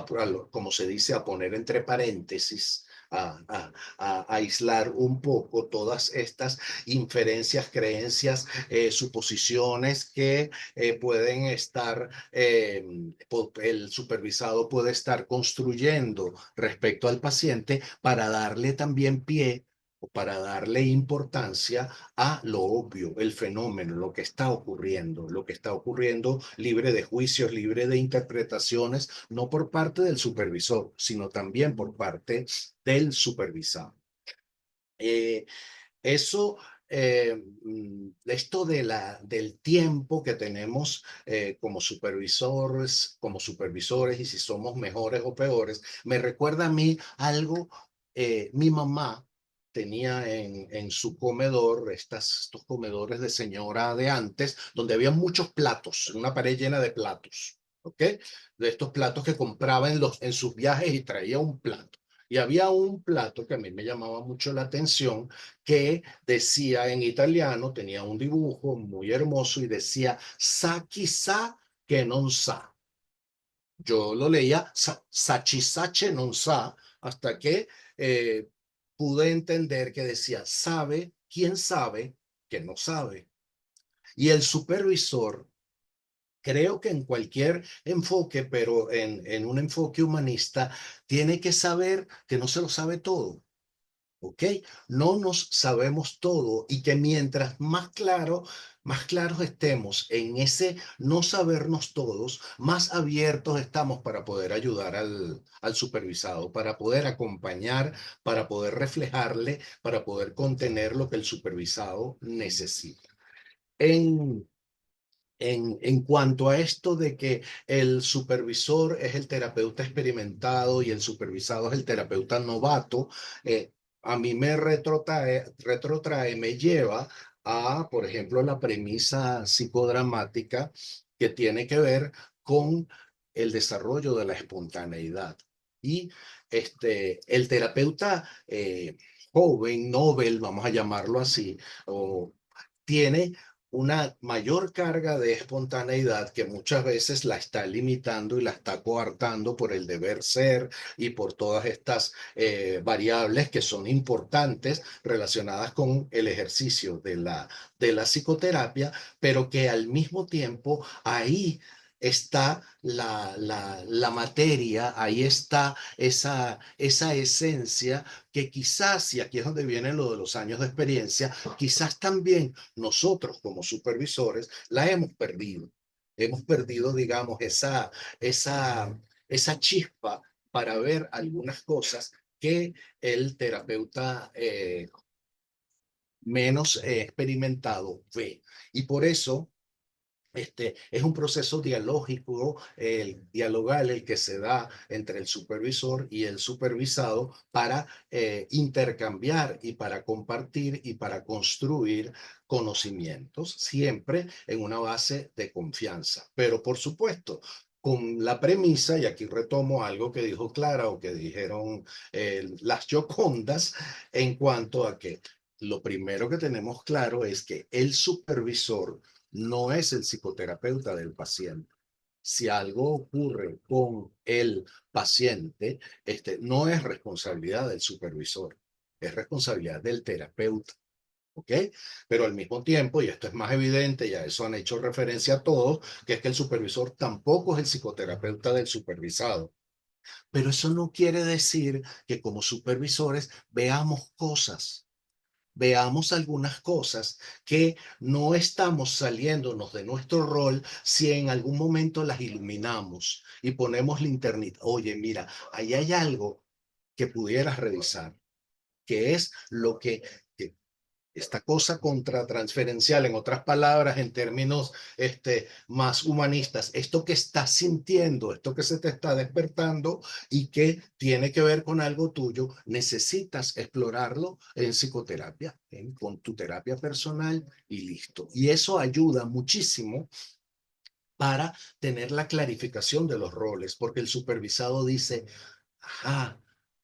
como se dice, a poner entre paréntesis a aislar un poco todas estas inferencias, creencias, suposiciones que pueden estar, el supervisado puede estar construyendo respecto al paciente para darle también pie o para darle importancia a lo obvio, el fenómeno, lo que está ocurriendo libre de juicios, libre de interpretaciones, no por parte del supervisor, sino también por parte del supervisado. Eso, esto del tiempo que tenemos como supervisores y si somos mejores o peores, me recuerda a mí algo, mi mamá tenía en su comedor, estos comedores de señora de antes, donde había muchos platos, una pared llena de platos, ¿ok? De estos platos que compraba en sus viajes y traía un plato. Y había un plato que a mí me llamaba mucho la atención, que decía en italiano, tenía un dibujo muy hermoso y decía, sa chissà che non sa. Yo lo leía, sa chissà che non sa, hasta que pude entender que decía, sabe, quién sabe que no sabe. Y el supervisor, creo que en cualquier enfoque, pero en un enfoque humanista, tiene que saber que no se lo sabe todo. ¿Ok? No nos sabemos todo y que mientras más claros estemos en ese no sabernos todos, más abiertos estamos para poder ayudar al supervisado, para poder acompañar, para poder reflejarle, para poder contener lo que el supervisado necesita. En cuanto a esto de que el supervisor es el terapeuta experimentado y el supervisado es el terapeuta novato, a mí me retrotrae, me lleva a, por ejemplo, la premisa psicodramática que tiene que ver con el desarrollo de la espontaneidad. Y el terapeuta joven, novel, vamos a llamarlo así, o, tiene una mayor carga de espontaneidad que muchas veces la está limitando y la está coartando por el deber ser y por todas estas variables que son importantes relacionadas con el ejercicio de la psicoterapia, pero que al mismo tiempo ahí está la materia, ahí está esa esencia que quizás, y aquí es donde viene lo de los años de experiencia, quizás también nosotros como supervisores la hemos perdido. Hemos perdido, digamos, esa chispa para ver algunas cosas que el terapeuta menos experimentado ve. Y por eso es un proceso dialógico, dialogal, el que se da entre el supervisor y el supervisado para intercambiar y para compartir y para construir conocimientos, siempre en una base de confianza. Pero por supuesto, con la premisa, y aquí retomo algo que dijo Clara o que dijeron las Giocondas, en cuanto a que lo primero que tenemos claro es que el supervisor no es el psicoterapeuta del paciente. Si algo ocurre con el paciente, no es responsabilidad del supervisor, es responsabilidad del terapeuta. ¿Ok? Pero al mismo tiempo, y esto es más evidente, y a eso han hecho referencia a todos, que es que el supervisor tampoco es el psicoterapeuta del supervisado. Pero eso no quiere decir que como supervisores veamos algunas cosas que no estamos saliéndonos de nuestro rol si en algún momento las iluminamos y ponemos linternita. Oye, mira, ahí hay algo que pudieras revisar, que es lo que esta cosa contratransferencial, en otras palabras, en términos más humanistas, esto que estás sintiendo, esto que se te está despertando y que tiene que ver con algo tuyo, necesitas explorarlo en psicoterapia, con tu terapia personal y listo. Y eso ayuda muchísimo para tener la clarificación de los roles, porque el supervisado dice, ajá,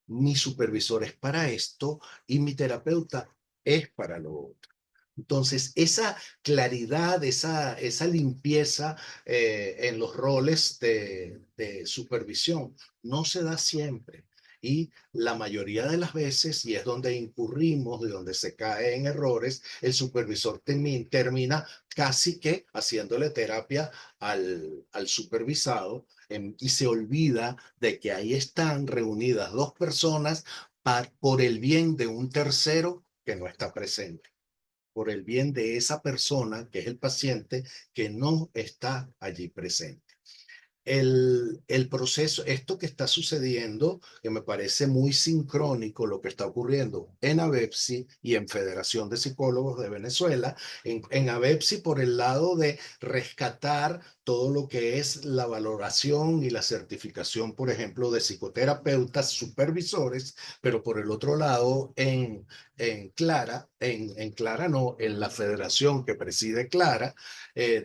mi supervisor es para esto y mi terapeuta es para lo otro. Entonces, esa claridad, esa limpieza en los roles de supervisión no se da siempre. Y la mayoría de las veces, y es donde incurrimos, de donde se cae en errores, el supervisor termina casi que haciéndole terapia al supervisado, y se olvida de que ahí están reunidas dos personas por el bien de un tercero que no está presente, por el bien de esa persona que es el paciente que no está allí presente. El proceso, esto que está sucediendo, que me parece muy sincrónico lo que está ocurriendo en ABEPSI y en Federación de Psicólogos de Venezuela, en ABEPSI por el lado de rescatar todo lo que es la valoración y la certificación, por ejemplo, de psicoterapeutas supervisores, pero por el otro lado en Clara, en Clara no, en la federación que preside Clara,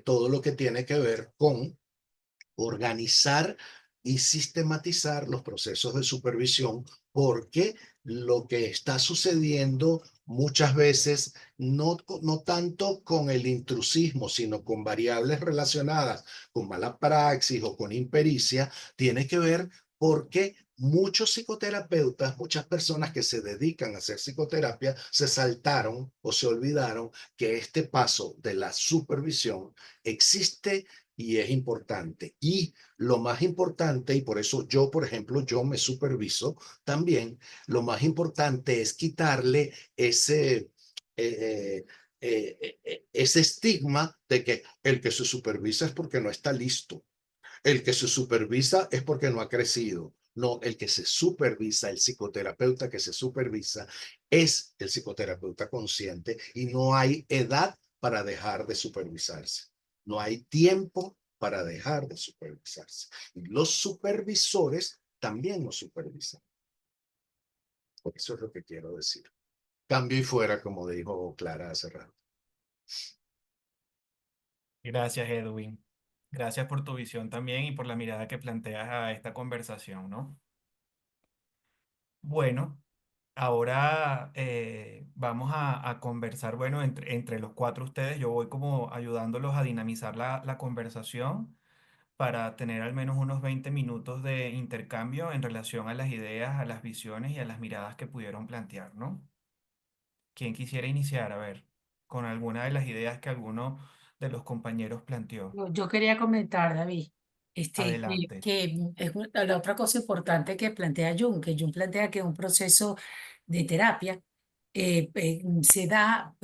todo lo que tiene que ver con organizar y sistematizar los procesos de supervisión, porque lo que está sucediendo muchas veces no tanto con el intrusismo, sino con variables relacionadas con mala praxis o con impericia, tiene que ver porque muchos psicoterapeutas, muchas personas que se dedican a hacer psicoterapia, se saltaron o se olvidaron que este paso de la supervisión existe y es importante. Y lo más importante, y por eso yo, por ejemplo, yo me superviso también, lo más importante es quitarle ese estigma de que el que se supervisa es porque no está listo. El que se supervisa es porque no ha crecido. No, el que se supervisa, el psicoterapeuta que se supervisa, es el psicoterapeuta consciente y no hay edad para dejar de supervisarse. No hay tiempo para dejar de supervisarse. Y los supervisores también nos supervisan. Por eso es lo que quiero decir. Cambio y fuera, como dijo Clara hace rato. Gracias, Edwin. Gracias por tu visión también y por la mirada que planteas a esta conversación, ¿no? Bueno, ahora vamos a conversar, bueno, entre los cuatro ustedes. Yo voy como ayudándolos a dinamizar la conversación para tener al menos unos 20 minutos de intercambio en relación a las ideas, a las visiones y a las miradas que pudieron plantear, ¿no? ¿Quién quisiera iniciar? A ver, con alguna de las ideas que alguno de los compañeros planteó. Yo quería comentar, David, Adelante. la otra cosa importante que plantea Jung, que Jung plantea que un proceso de terapia se da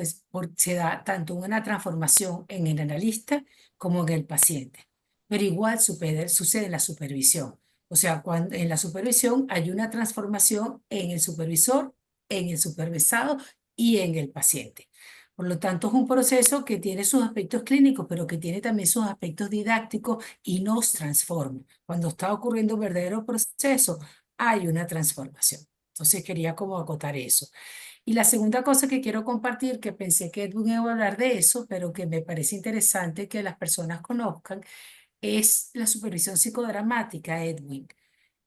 tanto una transformación en el analista como en el paciente, pero igual sucede en la supervisión. O sea, cuando en la supervisión hay una transformación en el supervisor, en el supervisado y en el paciente. Por lo tanto, es un proceso que tiene sus aspectos clínicos, pero que tiene también sus aspectos didácticos y nos transforma. Cuando está ocurriendo un verdadero proceso, hay una transformación. Entonces, quería como acotar eso. Y la segunda cosa que quiero compartir, que pensé que Edwin iba a hablar de eso, pero que me parece interesante que las personas conozcan, es la supervisión psicodramática, Edwin.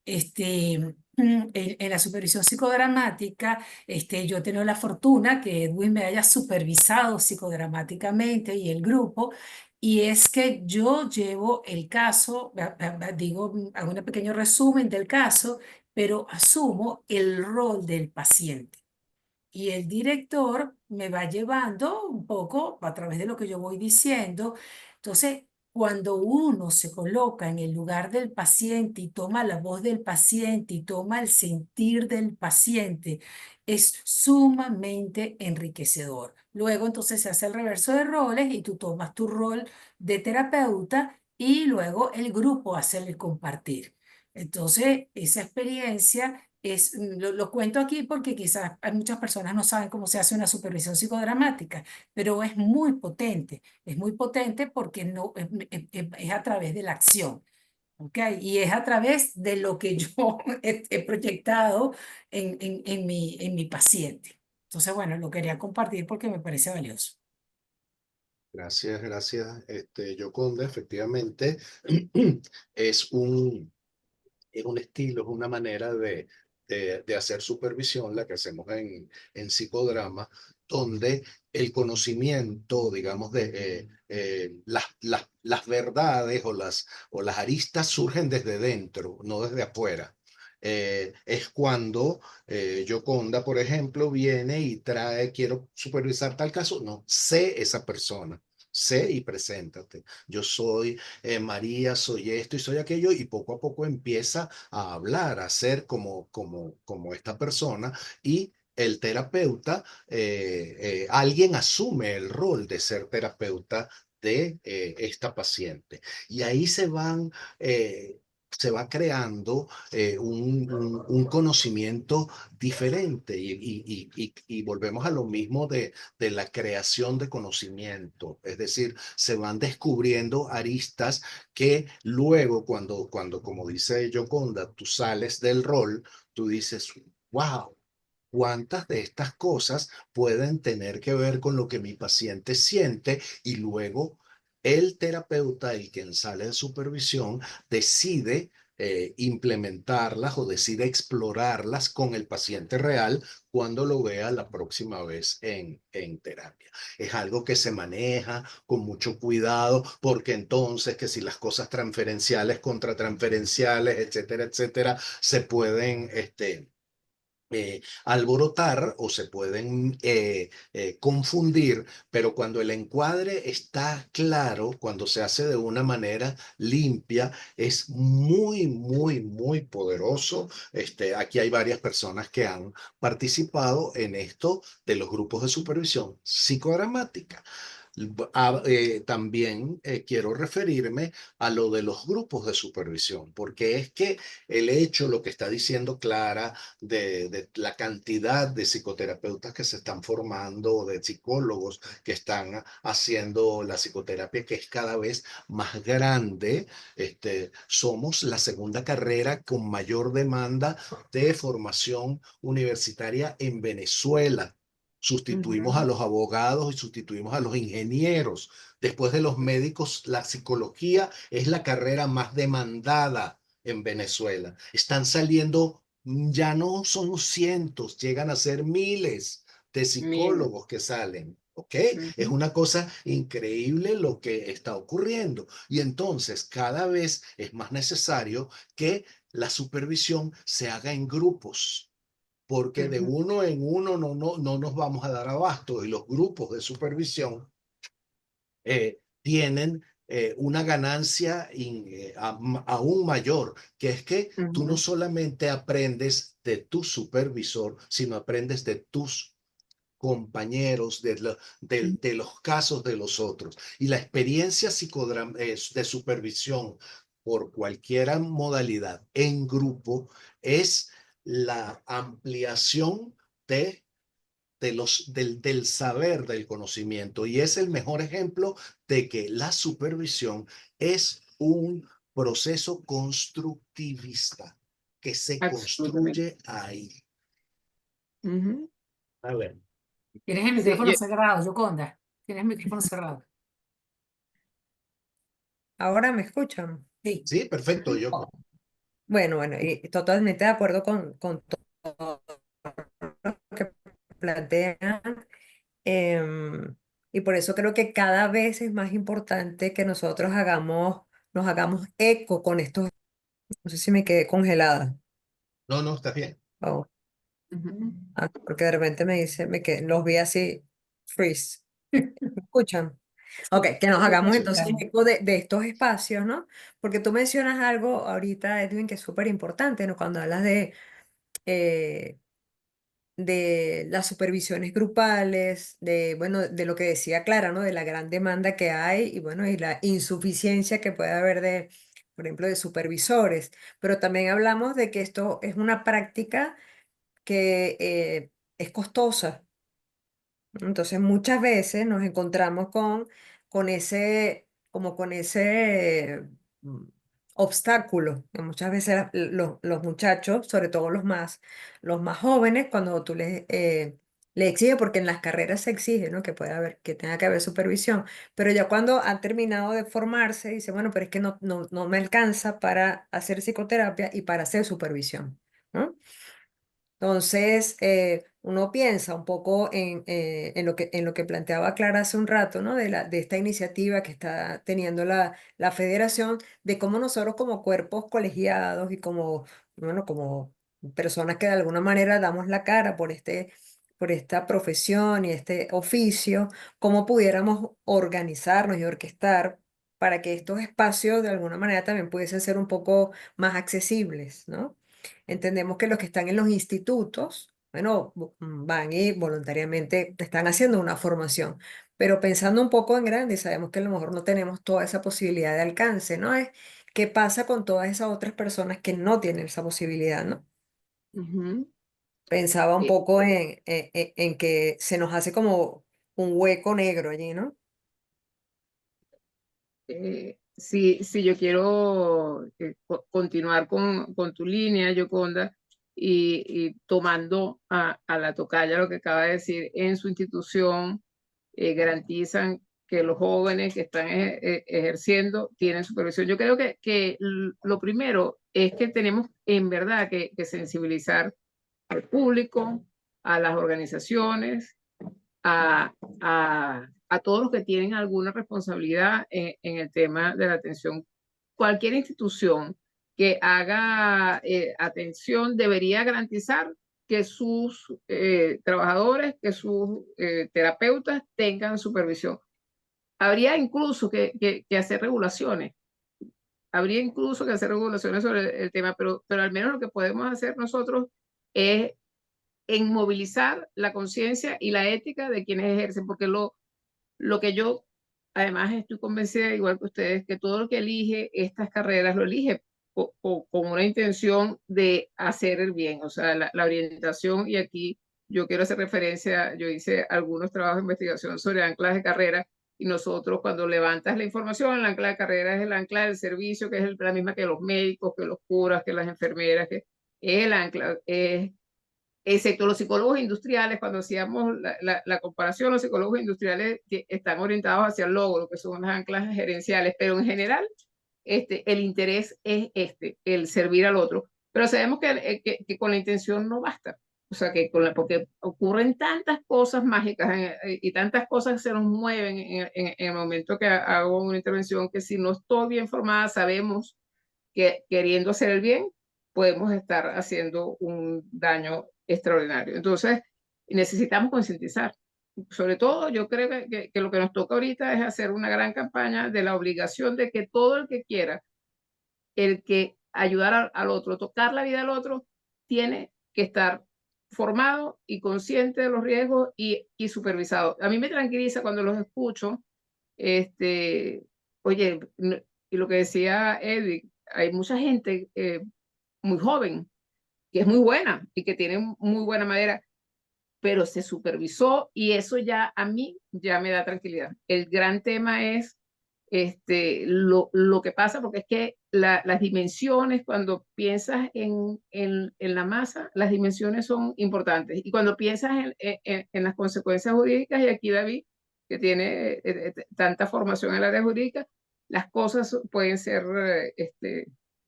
En la supervisión psicodramática, yo he tenido la fortuna que Edwin me haya supervisado psicodramáticamente y el grupo, y es que yo llevo el caso, digo, hago un pequeño resumen del caso, pero asumo el rol del paciente. Y el director me va llevando un poco a través de lo que yo voy diciendo. Entonces, cuando uno se coloca en el lugar del paciente y toma la voz del paciente y toma el sentir del paciente, es sumamente enriquecedor. Luego, entonces, se hace el reverso de roles y tú tomas tu rol de terapeuta y luego el grupo hace el compartir. Entonces, esa experiencia lo cuento aquí porque quizás hay muchas personas no saben cómo se hace una supervisión psicodramática, pero es muy potente porque no, es a través de la acción, ¿ok? Y es a través de lo que yo he proyectado en mi paciente. Entonces, bueno, lo quería compartir porque me parece valioso. Gracias, gracias, Yoconda. Efectivamente, es un estilo, es una manera de hacer supervisión, la que hacemos en psicodrama, donde el conocimiento, digamos, de las verdades o las aristas surgen desde dentro, no desde afuera. es cuando Yoconda, por ejemplo, viene y trae, quiero supervisar tal caso. No, sé esa persona. Sé y preséntate. Yo soy María, soy esto y soy aquello, y poco a poco empieza a hablar, a ser como esta persona, y el terapeuta, alguien asume el rol de ser terapeuta de esta paciente. Y ahí se va creando un conocimiento diferente, y volvemos a lo mismo de la creación de conocimiento. Es decir, se van descubriendo aristas que luego, cuando como dice Yoconda, tú sales del rol, tú dices, wow. ¿Cuántas de estas cosas pueden tener que ver con lo que mi paciente siente? Y luego el terapeuta, el quien sale de supervisión, decide implementarlas o decide explorarlas con el paciente real cuando lo vea la próxima vez en terapia. Es algo que se maneja con mucho cuidado, porque entonces que si las cosas transferenciales contra transferenciales, etcétera, etcétera, se pueden alborotar o se pueden confundir, pero cuando el encuadre está claro, cuando se hace de una manera limpia, es muy, muy, muy poderoso. Aquí hay varias personas que han participado en esto de los grupos de supervisión psicodramática. También quiero referirme a lo de los grupos de supervisión, porque es que el hecho, lo que está diciendo Clara, de la cantidad de psicoterapeutas que se están formando, de psicólogos que están haciendo la psicoterapia, que es cada vez más grande. Somos la segunda carrera con mayor demanda de formación universitaria en Venezuela. Sustituimos a los abogados y sustituimos a los ingenieros. Después de los médicos, la psicología es la carrera más demandada en Venezuela. Están saliendo, ya no son cientos, llegan a ser miles de Mira. psicólogos que salen. ¿Ok? Es Ujú, una cosa increíble lo que está ocurriendo. Y entonces cada vez es más necesario que la supervisión se haga en grupos, porque de ujú. uno en uno no nos vamos a dar abasto, y los grupos de supervisión tienen una ganancia aún mayor, que es que tú no Ujú, solamente aprendes de tu supervisor, sino aprendes de tus compañeros, de los casos de los otros. Y la experiencia de supervisión por cualquier modalidad en grupo es la ampliación de del saber, del conocimiento. Y es el mejor ejemplo de que la supervisión es un proceso constructivista que se absolutamente. construye ahí. Ujú. A ver. Tienes el Sí, micrófono cerrado, Yoconda. Tienes el micrófono cerrado. ¿Ahora me escuchan? Sí. Sí, perfecto, yo. Oh, bueno, y totalmente de acuerdo con todo lo que plantean. em, y por eso creo que cada vez es más importante que nosotros nos hagamos eco con estos. No sé si me quedé congelada. No, no, está bien. Oh, Ujú. porque de repente los vi así, freeze. ¿Me escuchan? Ok, que nos Sí, te hagamos entonces escuchamos. eco de estos espacios, ¿no? Porque tú mencionas algo ahorita, Edwin, que es súper importante, ¿no? Cuando hablas eh, de las supervisiones grupales, bueno, de lo que decía Clara, ¿no? De la gran demanda que hay y, bueno, y la insuficiencia que puede haber por ejemplo, de supervisores. Pero también hablamos de que esto es una práctica que es costosa. Entonces muchas veces nos encontramos con ese obstáculo, que muchas veces los muchachos, sobre todo los más jóvenes, cuando tú le exiges, porque en las carreras se exige, ¿no? Que pueda haber, que tenga que haber supervisión, pero ya cuando han terminado de formarse, dice, bueno, pero es que no me alcanza para hacer psicoterapia y para hacer supervisión, ¿no? Entonces, uno piensa un poco en lo que planteaba Clara hace un rato, ¿no? De esta iniciativa que está teniendo la federación, de cómo nosotros como cuerpos colegiados y como bueno, como personas que de alguna manera damos la cara por esta profesión y este oficio, cómo pudiéramos organizarnos y orquestar para que estos espacios de alguna manera también pudiesen ser un poco más accesibles, ¿no? Entendemos que los que están en los institutos, bueno, van y voluntariamente están haciendo una formación, pero pensando un poco en grande, sabemos que a lo mejor no tenemos toda esa posibilidad de alcance, ¿no? ¿Qué pasa con todas esas otras personas que no tienen esa posibilidad, ¿no? Ujú. Pensaba un Eh, poco en que se nos hace como un hueco negro allí, ¿no? sí, sí, yo quiero continuar con tu línea, Yoconda, y tomando a la tocaya lo que acaba de decir, en su institución garantizan que los jóvenes que están ejerciendo tienen supervisión. Yo creo que lo primero es que tenemos en verdad que sensibilizar al público, a las organizaciones, a todos los que tienen alguna responsabilidad en el tema de la atención. Cualquier institución que haga atención debería garantizar que sus trabajadores, que sus terapeutas tengan supervisión. Habría incluso que hacer regulaciones. Habría incluso que hacer regulaciones sobre el tema, pero al menos lo que podemos hacer nosotros es en movilizar la conciencia y la ética de quienes ejercen, porque lo que yo además estoy convencida, igual que ustedes, que todo lo que elige estas carreras lo elige con una intención de hacer el bien, o sea, la orientación, y aquí yo quiero hacer referencia, yo hice algunos trabajos de investigación sobre anclas de carrera, y nosotros cuando levantas la información, el ancla de carrera es el ancla del servicio, que es la misma que los médicos, que los curas, que las enfermeras, que es el ancla, excepto los psicólogos industriales, cuando hacíamos la comparación, los psicólogos industriales que están orientados hacia el logro, que son las anclas gerenciales, pero en general el interés es el servir al otro. Pero sabemos que con la intención no basta. O sea, porque ocurren tantas cosas mágicas y tantas cosas se nos mueven en el momento que hago una intervención, que si no estoy bien formada, sabemos que queriendo hacer el bien, podemos estar haciendo un daño extraordinario. Entonces, necesitamos concientizar. Sobre todo, yo creo que lo que nos toca ahorita es hacer una gran campaña de la obligación de que todo el que quiera, el que ayudar al otro, tocar la vida al otro, tiene que estar formado y consciente de los riesgos y supervisado. A mí me tranquiliza cuando los escucho, oye, y lo que decía Edith, hay mucha gente muy joven que es muy buena y que tiene muy buena madera, pero se supervisó y eso ya a mí ya me da tranquilidad. El gran tema es lo que pasa, porque es que las dimensiones, cuando piensas en la masa, las dimensiones son importantes. Y cuando piensas en las consecuencias jurídicas, y aquí David, que tiene tanta formación en el área jurídica, las cosas pueden ser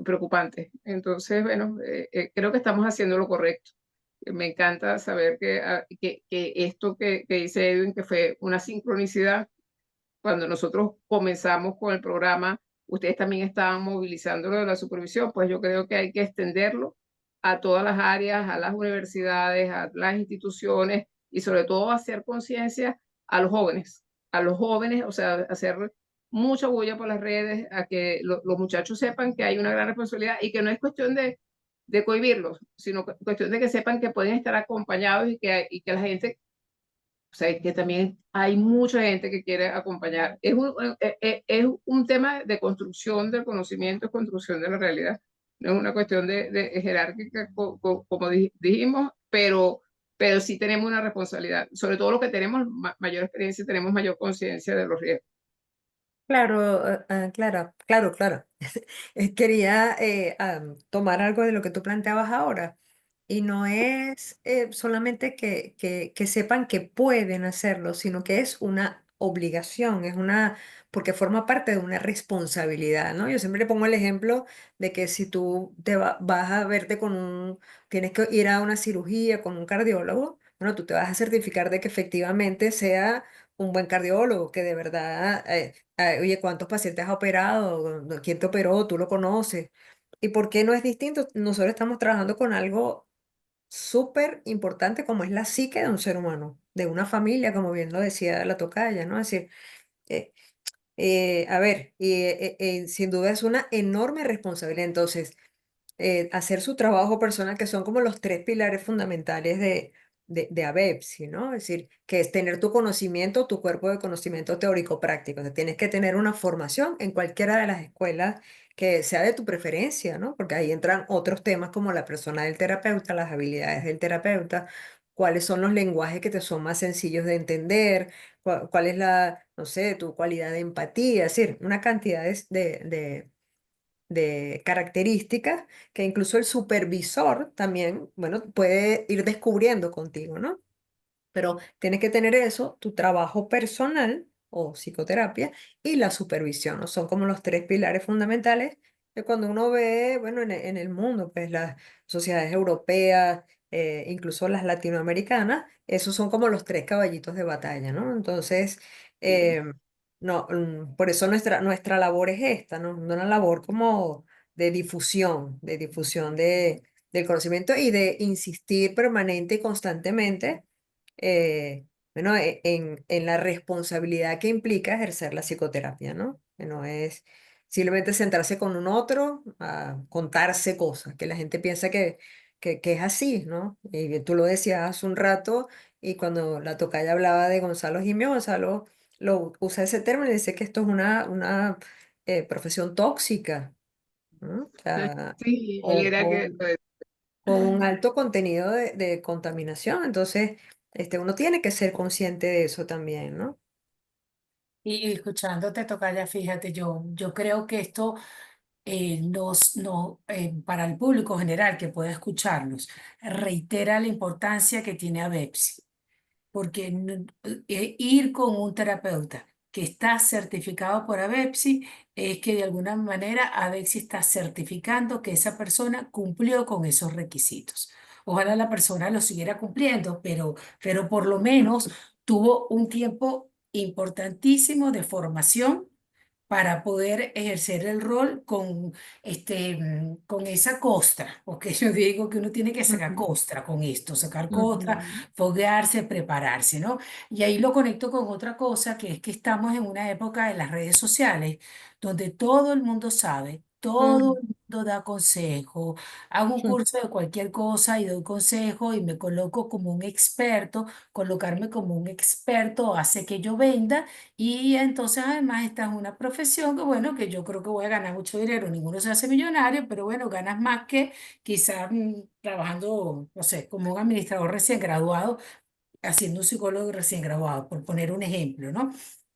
preocupantes. Entonces, bueno, creo que estamos haciendo lo correcto. Me encanta saber que esto que dice Edwin, que fue una sincronicidad, cuando nosotros comenzamos con el programa, ustedes también estaban movilizando lo de la supervisión, pues yo creo que hay que extenderlo a todas las áreas, a las universidades, a las instituciones, y sobre todo hacer conciencia a los jóvenes, o sea, hacer mucha bulla por las redes, a que los muchachos sepan que hay una gran responsabilidad y que no es cuestión de cohibirlos, sino cuestión de que sepan que pueden estar acompañados y que la gente, o sea, que también hay mucha gente que quiere acompañar. Es un tema de construcción del conocimiento, construcción de la realidad. No es una cuestión de jerárquica, como dijimos, pero sí tenemos una responsabilidad. Sobre todo los que tenemos mayor experiencia, tenemos mayor conciencia de los riesgos. Claro, claro. Quería tomar algo de lo que tú planteabas ahora. Y no es solamente que sepan que pueden hacerlo, sino que es una obligación, porque forma parte de una responsabilidad, ¿no? Yo siempre le pongo el ejemplo de que si tú vas a verte tienes que ir a una cirugía con un cardiólogo, bueno, tú te vas a certificar de que efectivamente sea un buen cardiólogo, que de verdad, oye, ¿cuántos pacientes has operado? ¿Quién te operó? ¿Tú lo conoces? ¿Y por qué no es distinto? Nosotros estamos trabajando con algo súper importante como es la psique de un ser humano, de una familia, como bien lo decía la tocaya, ¿no? Es decir, eh, a ver, sin duda es una enorme responsabilidad. Entonces, hacer su trabajo personal, que son como los tres pilares fundamentales de ABEPSI, ¿no? Es decir, que es tener tu conocimiento, tu cuerpo de conocimiento teórico práctico. O sea, tienes que tener una formación en cualquiera de las escuelas que sea de tu preferencia, ¿no? Porque ahí entran otros temas como la persona del terapeuta, las habilidades del terapeuta, cuáles son los lenguajes que te son más sencillos de entender, cuál es la, no sé, tu cualidad de empatía, es decir, una cantidad de características que incluso el supervisor también, bueno, puede ir descubriendo contigo, ¿no? Pero tienes que tener eso, tu trabajo personal o psicoterapia y la supervisión, ¿no? Son como los tres pilares fundamentales que cuando uno ve, bueno, en el mundo, pues las sociedades europeas, incluso las latinoamericanas, esos son como los tres caballitos de batalla, ¿no? Entonces, Sí. eh, no, por eso nuestra labor es esta, ¿no? Una labor como de difusión del conocimiento y de insistir permanente y constantemente bueno, en la responsabilidad que implica ejercer la psicoterapia, ¿no? Que no es simplemente sentarse con un otro a contarse cosas, que la gente piensa que es así, ¿no? Y tú lo decías hace un rato, y cuando la tocaya hablaba de Gonzalo Jimio, Gonzalo lo usa ese término y dice que esto es una profesión tóxica, ¿no? O sea, Sí, él o, era que o con un alto contenido de contaminación. Entonces, uno tiene que ser consciente de eso también, ¿no? Y escuchándote tocar ya, fíjate, yo creo que esto para el público general que pueda escucharlos, reitera la importancia que tiene ABEPSI, porque ir con un terapeuta que está certificado por ABEPSI es que de alguna manera ABEPSI está certificando que esa persona cumplió con esos requisitos. Ojalá la persona lo siguiera cumpliendo, pero por lo menos tuvo un tiempo importantísimo de formación para poder ejercer el rol con esa costra, porque yo digo que uno tiene que sacar Ujú, costra con esto, sacar costra, ujú, foguearse, prepararse, ¿no? Y ahí lo conecto con otra cosa, que es que estamos en una época de las redes sociales, donde todo el mundo sabe, todo ujú, el mundo da consejo, hago un curso de cualquier cosa y doy consejo y me coloco como un experto, colocarme como un experto hace que yo venda y entonces además esta es una profesión que bueno, que yo creo que voy a ganar mucho dinero, ninguno se hace millonario, pero bueno, ganas más que quizás trabajando, no sé, como un administrador recién graduado, haciendo un psicólogo recién graduado, por poner un ejemplo, ¿no?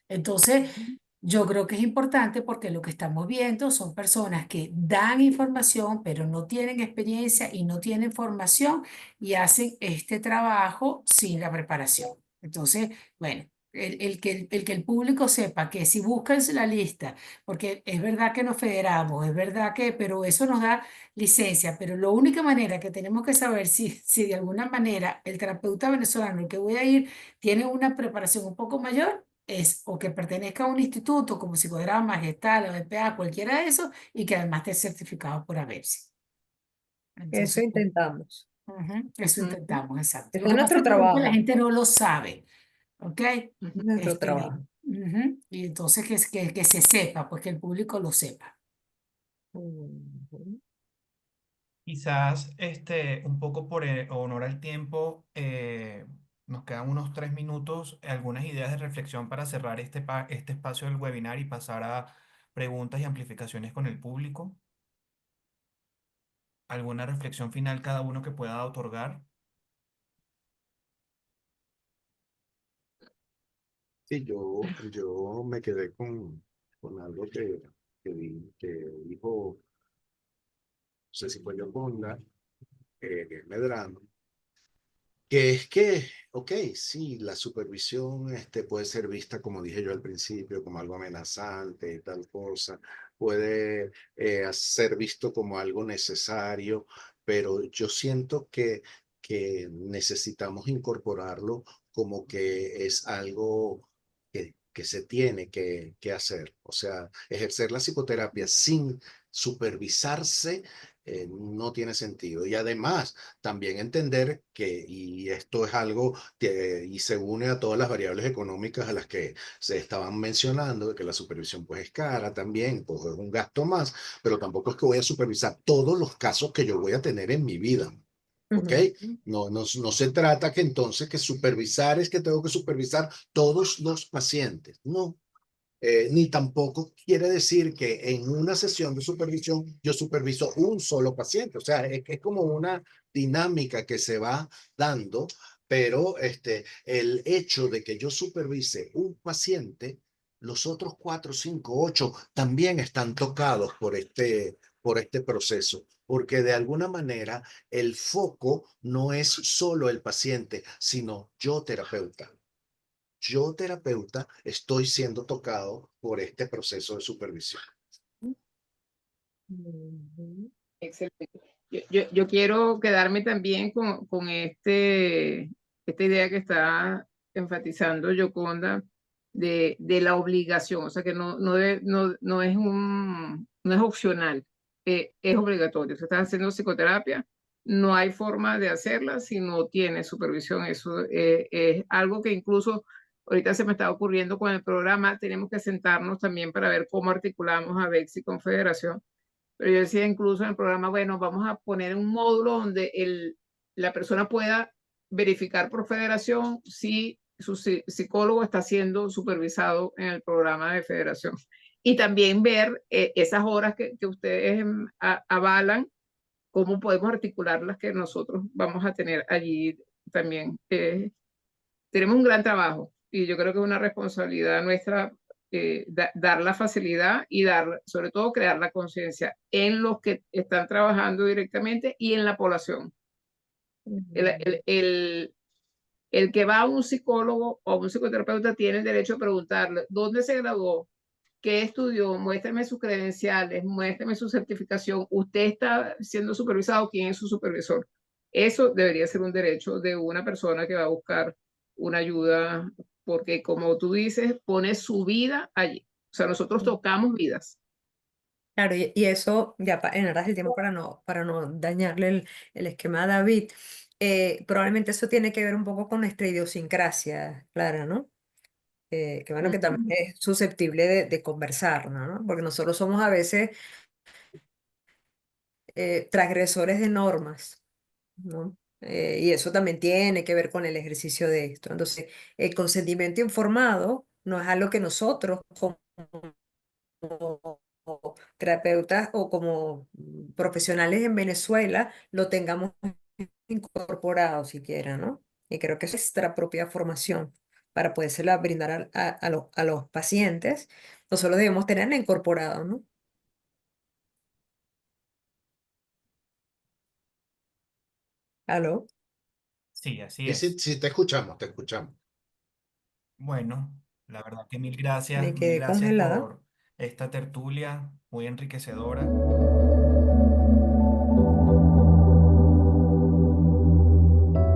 Entonces, ujú. yo creo que es importante porque lo que estamos viendo son personas que dan información, pero no tienen experiencia y no tienen formación y hacen este trabajo sin la preparación. Entonces, bueno, el que el público sepa que si buscan la lista, porque es verdad que nos federamos, es verdad que, pero eso nos da licencia, pero la única manera que tenemos que saber si de alguna manera el terapeuta venezolano al que voy a ir tiene una preparación un poco mayor es o que pertenezca a un instituto como Psicodrama, Gestalt, o BPA, cualquiera de esos, y que además esté certificado por ABEPSI. Eso Entonces, intentamos. eso Ujú. intentamos, exacto. Lo Ese es que pasa nuestro es que de repente la trabajo, gente no lo sabe, ¿ok? es nuestro Este, trabajo. y entonces que se sepa, pues que el público lo sepa. Ujú. Quizás un poco por honor al tiempo, nos quedan unos 3 minutos, algunas ideas de reflexión para cerrar este espacio del webinar y pasar a preguntas y amplificaciones con el público. ¿Alguna reflexión final cada uno que pueda otorgar? Sí, yo me quedé con algo que dijo, no sé si fue Yoconda, Medrano, que es que, ok, sí, la supervisión puede ser vista, como dije yo al principio, como algo amenazante y tal cosa, puede ser visto como algo necesario, pero yo siento que necesitamos incorporarlo como que es algo que se tiene que hacer. O sea, ejercer la psicoterapia sin supervisarse no tiene sentido. Y además, también entender que, y esto es algo que, y se une a todas las variables económicas a las que se estaban mencionando, de que la supervisión pues es cara también, pues es un gasto más, pero tampoco es que voy a supervisar todos los casos que yo voy a tener en mi vida. ¿Ok? Ujú. No se trata que entonces que supervisar es que tengo que supervisar todos los pacientes. No, ni tampoco quiere decir que en una sesión de supervisión yo superviso un solo paciente. O sea, es como una dinámica que se va dando, pero el hecho de que yo supervise un paciente, los otros 4, 5, 8 también están tocados por este proceso, porque de alguna manera el foco no es solo el paciente, sino yo terapeuta. Yo, terapeuta, estoy siendo tocado por este proceso de supervisión. Ujú. Excelente. Yo quiero quedarme también con esta idea que está enfatizando Yoconda de la obligación, o sea que no es no es opcional, es obligatorio. Si estás haciendo psicoterapia, no hay forma de hacerla si no tienes supervisión. Eso es algo que incluso ahorita se me está ocurriendo con el programa. Tenemos que sentarnos también para ver cómo articulamos a VEX y Confederación, pero yo decía incluso en el programa, bueno, vamos a poner un módulo donde la persona pueda verificar por federación si su psicólogo está siendo supervisado en el programa de federación. Y también ver esas horas que ustedes avalan, cómo podemos articular las que nosotros vamos a tener allí también. Tenemos un gran trabajo y yo creo que es una responsabilidad nuestra dar la facilidad y dar, sobre todo, crear la conciencia en los que están trabajando directamente y en la población. El, el, el, el que va a un psicólogo o a un psicoterapeuta tiene el derecho a preguntarle dónde se graduó, qué estudió, muéstrame sus credenciales, muéstrame su certificación, usted está siendo supervisado, ¿quién es su supervisor? Eso debería ser un derecho de una persona que va a buscar una ayuda, porque como tú dices, pone su vida allí. O sea, nosotros tocamos vidas. Claro, y eso, ya en aras del tiempo para no dañarle el esquema a David, probablemente eso tiene que ver un poco con nuestra idiosincrasia, Clara, ¿no? Que bueno, que también es susceptible de conversar, ¿no? Porque nosotros somos a veces transgresores de normas, ¿no? Y eso también tiene que ver con el ejercicio de esto. Entonces, el consentimiento informado no es algo que nosotros como terapeutas o como profesionales en Venezuela lo tengamos incorporado siquiera, ¿no? Y creo que es nuestra propia formación para podérsela brindar a los pacientes. Nosotros debemos tenerla incorporado, ¿no? ¿Aló? Sí, así Y sí, es. sí, te escuchamos, te escuchamos. Bueno, la verdad que Me mil quedé gracias congelada. por esta tertulia muy enriquecedora.